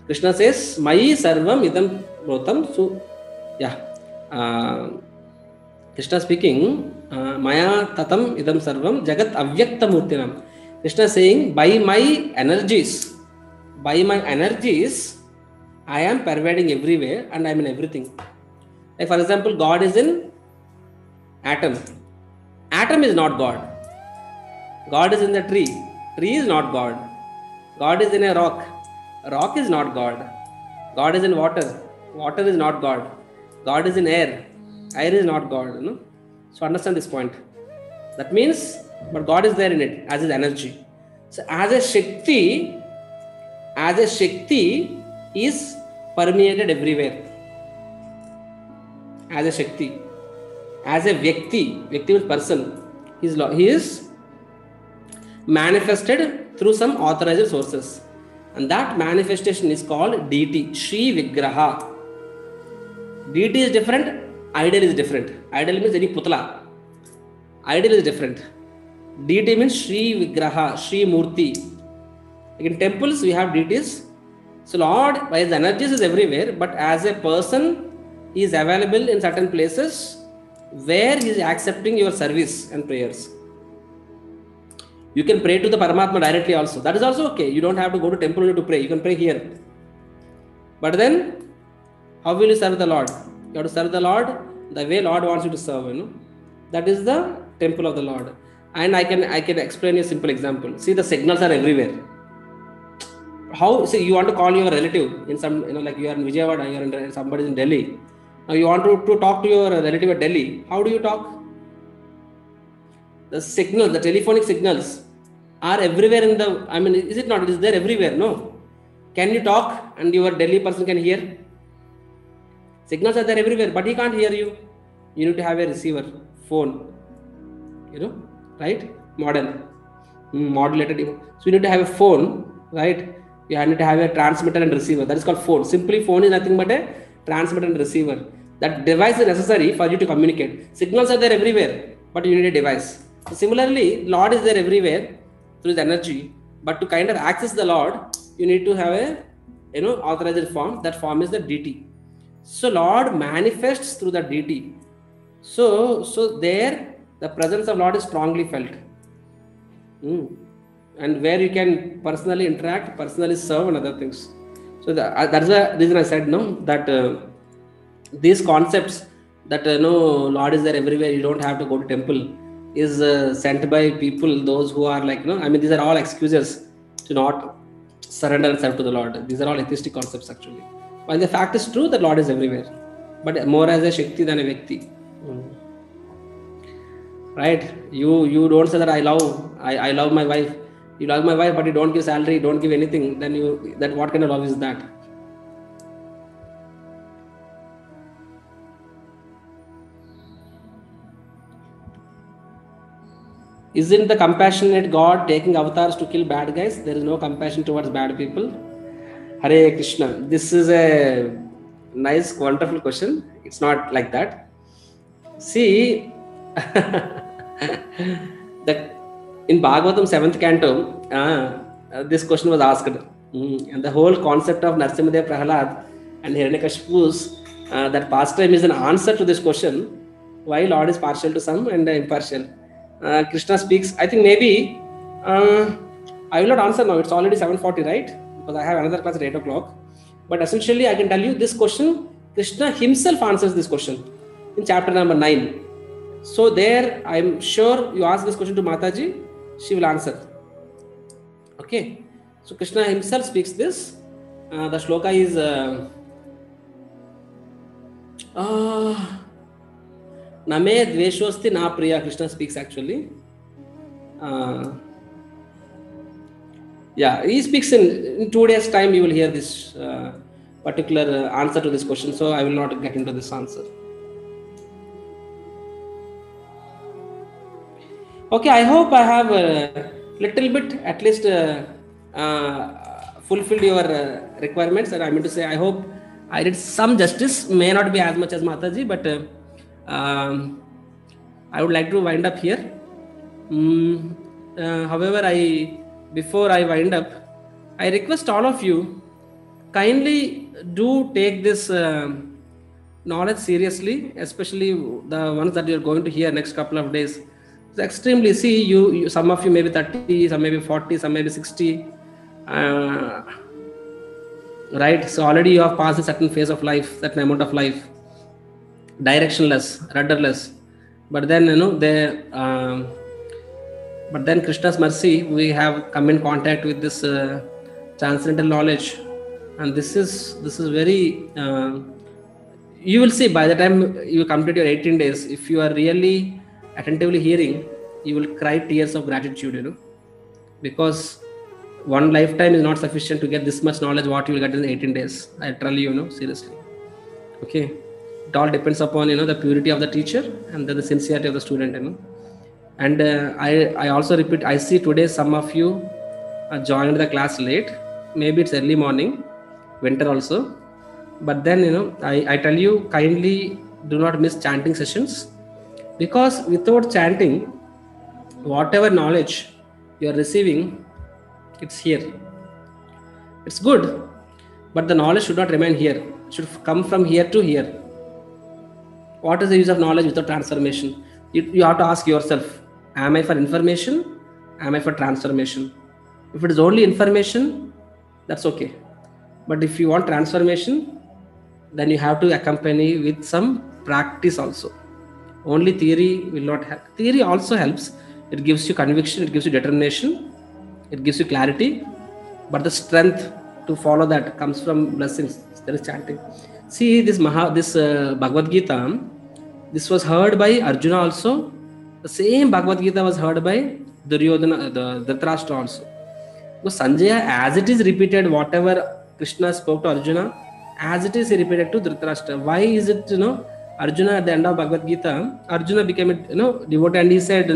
Krishna says, Mayi sarvam idam bhutam. So, Krishna speaking, Maya tatam idam sarvam jagat avyakta murtinam. Krishna saying, by my energies, I am pervading everywhere and I am in everything. Like for example, God is in atom. Atom is not God. God is in the tree. Tree is not God. God is in a rock. Rock is not God. God is in water. Water is not God. God is in air. Air is not God. So understand this point. That means, but God is there in it as his energy. So as a Shakti is permeated everywhere. As a Shakti. As a Vyakti means person. He is manifested through some authorized sources. And that manifestation is called deity, Shri Vigraha. Deity is different, idol is different. Idol means any putla. Idol is different. Deity means Shri Vigraha, Shri Murti. In temples, we have deities. So Lord, by his energies, is everywhere, but as a person, he is available in certain places where he is accepting your service and prayers. You can pray to the Paramatma directly also. That is also okay. You don't have to go to temple to pray. You can pray here. But then, how will you serve the Lord? You have to serve the Lord the way Lord wants you to serve. That is the temple of the Lord. And I can explain you a simple example. See, the signals are everywhere. How? See, you want to call your relative in some, like you are in Vijayawada, you are in somebody in Delhi. Now you want to talk to your relative at Delhi. How do you talk? The signals, the telephonic signals are everywhere in the, is it not? It is there everywhere, no? Can you talk and your Delhi person can hear? Signals are there everywhere, but he can't hear you. You need to have a receiver, phone, right? Modulated. So you need to have a phone, right? You need to have a transmitter and receiver. That is called phone. Simply phone is nothing but a transmitter and receiver. That device is necessary for you to communicate. Signals are there everywhere, but you need a device. So similarly, Lord is there everywhere through his energy, but to kind of access the Lord, you need to have a authorized form. That form is the deity. So Lord manifests through the deity. So there the presence of Lord is strongly felt. And where you can personally interact, personally serve and other things. So that's the reason I said no, that these concepts that no, Lord is there everywhere, you don't have to go to temple, is sent by people, those who are like, I mean, these are all excuses to not surrender and serve to the Lord. These are all atheistic concepts actually. While the fact is true that Lord is everywhere, but more as a Shakti than a Vyakti. Right? You don't say that I love my wife. You love my wife, but you don't give salary, don't give anything. Then that what kind of love is that? Isn't the compassionate God taking avatars to kill bad guys? There is no compassion towards bad people. Hare Krishna. This is a nice, wonderful question. It's not like that. See, in Bhagavatam 7th canto, this question was asked. And the whole concept of Narsimhadev Prahalad and Hiranyakashipu's, that pastime is an answer to this question. Why Lord is partial to some and impartial? Krishna speaks. I think maybe I will not answer now. It's already 7:40, right? Because I have another class at 8 o'clock. But essentially, I can tell you this question. Krishna himself answers this question in chapter number 9. So there, I'm sure you ask this question to Mataji, she will answer. Okay. So Krishna himself speaks this. The shloka is Name dveshosti na priya. Krishna speaks actually. Yeah, he speaks in 2 days time. You will hear this particular answer to this question. So I will not get into this answer. Okay, I hope I have a little bit at least fulfilled your requirements. And I mean to say, I hope I did some justice. May not be as much as Mataji, but I would like to wind up here. However, before I wind up, I request all of you, kindly do take this knowledge seriously, especially the ones that you are going to hear next couple of days. It's extremely, see, you some of you may be 30, some may be 40, some may be 60. Right? So already you have passed a certain phase of life, certain amount of life. Directionless, rudderless. But then, but then Krishna's mercy, we have come in contact with this transcendental knowledge. And this is very, you will see by the time you complete your 18 days, if you are really attentively hearing, you will cry tears of gratitude, because one lifetime is not sufficient to get this much knowledge what you will get in 18 days. I tell you, seriously. Okay. It all depends upon, the purity of the teacher and the sincerity of the student, And I also repeat, I see today some of you joined the class late. Maybe it's early morning, winter also. But then, I tell you, kindly do not miss chanting sessions. Because without chanting, whatever knowledge you are receiving, it's here. It's good, but the knowledge should not remain here. It should come from here to here. What is the use of knowledge without transformation? You have to ask yourself, am I for information? Am I for transformation? If it is only information, that's okay. But if you want transformation, then you have to accompany with some practice also. Only theory will not help. Theory also helps. It gives you conviction, it gives you determination, it gives you clarity. But the strength to follow that comes from blessings. There is chanting. See, this Bhagavad Gita, this was heard by Arjuna also. The same Bhagavad Gita was heard by Duryodhana, the Dhritarashtra also. So Sanjaya, as it is repeated, whatever Krishna spoke to Arjuna, as it is repeated to Dhritarashtra. Why is it, Arjuna at the end of Bhagavad Gita, Arjuna became a devotee and he said,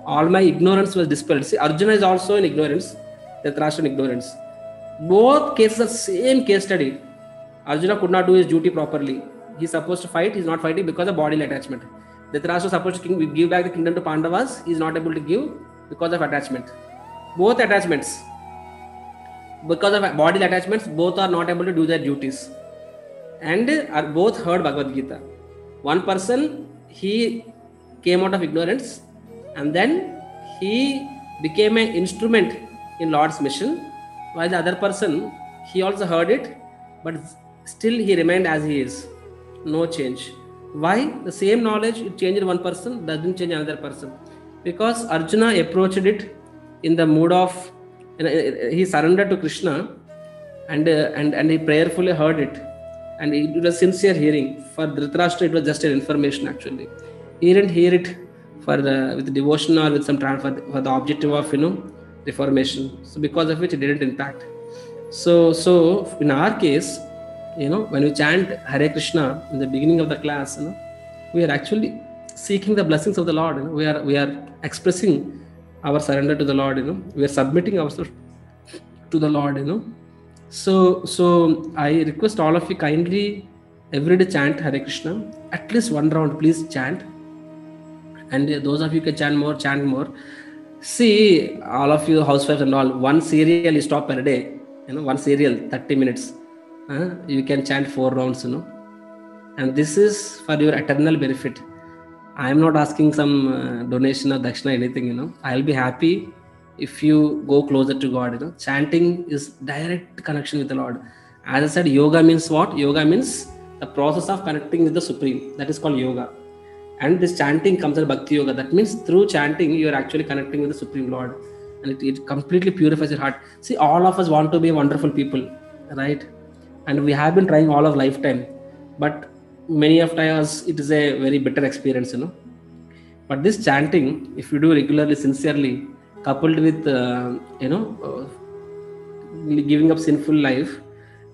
all my ignorance was dispelled. See, Arjuna is also in ignorance, Dhritarashtra in ignorance. Both cases are same case study. Arjuna could not do his duty properly. He's supposed to fight, he's not fighting because of bodily attachment. Dhritarashtra was supposed to give back the kingdom to Pandavas, he's not able to give because of attachment. Both attachments, because of bodily attachments, both are not able to do their duties. And are both heard Bhagavad Gita. One person, he came out of ignorance and then he became an instrument in Lord's mission, while the other person, he also heard it, but still he remained as he is. No change. Why? The same knowledge, it changed one person, doesn't change another person. Because Arjuna approached it in the mood of, he surrendered to Krishna, and he prayerfully heard it. And it was sincere hearing. For Dhritarashtra, it was just an information actually. He didn't hear it for with devotion or with some for the objective of reformation. So because of which it didn't impact. So in our case, when we chant Hare Krishna in the beginning of the class, we are actually seeking the blessings of the Lord. We are expressing our surrender to the Lord. We are submitting ourselves to the Lord. So I request all of you kindly every day chant Hare Krishna. At least one round, please chant. And those of you can chant more. See, all of you housewives and all, one serial you stop per day. One serial, 30 minutes. You can chant 4 rounds. And this is for your eternal benefit. I am not asking some donation or dakshina, anything. I'll be happy if you go closer to God. Chanting is direct connection with the Lord. As I said, yoga means what? Yoga means the process of connecting with the Supreme. That is called yoga. And this chanting comes as Bhakti Yoga. That means through chanting, you are actually connecting with the Supreme Lord. And it completely purifies your heart. See, all of us want to be wonderful people, right? And we have been trying all of lifetime. But many of times, it is a very bitter experience, But this chanting, if you do regularly, sincerely, coupled with, giving up sinful life,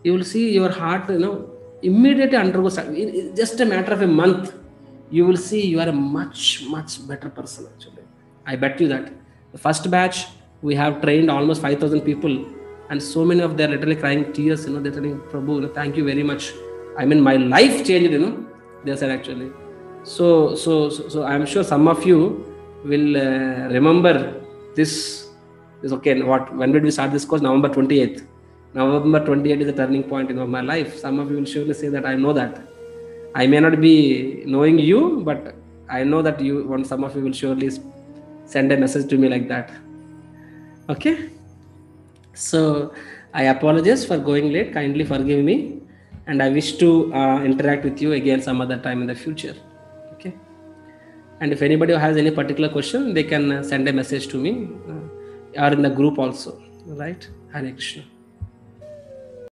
you will see your heart, immediately undergoes. It's just a matter of a month. You will see you are a much, much better person actually. I bet you that. The first batch, we have trained almost 5,000 people, and so many of them are literally crying tears, they're telling, Prabhu, thank you very much. I mean, my life changed, they said actually. So I'm sure some of you will remember this. Okay, when did we start this course? November 28th. November 28th is a turning point in my life. Some of you will surely say that I know that. I may not be knowing you, but I know that some of you will surely send a message to me like that. Okay? So I apologize for going late. Kindly forgive me. And I wish to interact with you again some other time in the future. Okay? And if anybody has any particular question, they can send a message to me or in the group also. Right? Hare Krishna.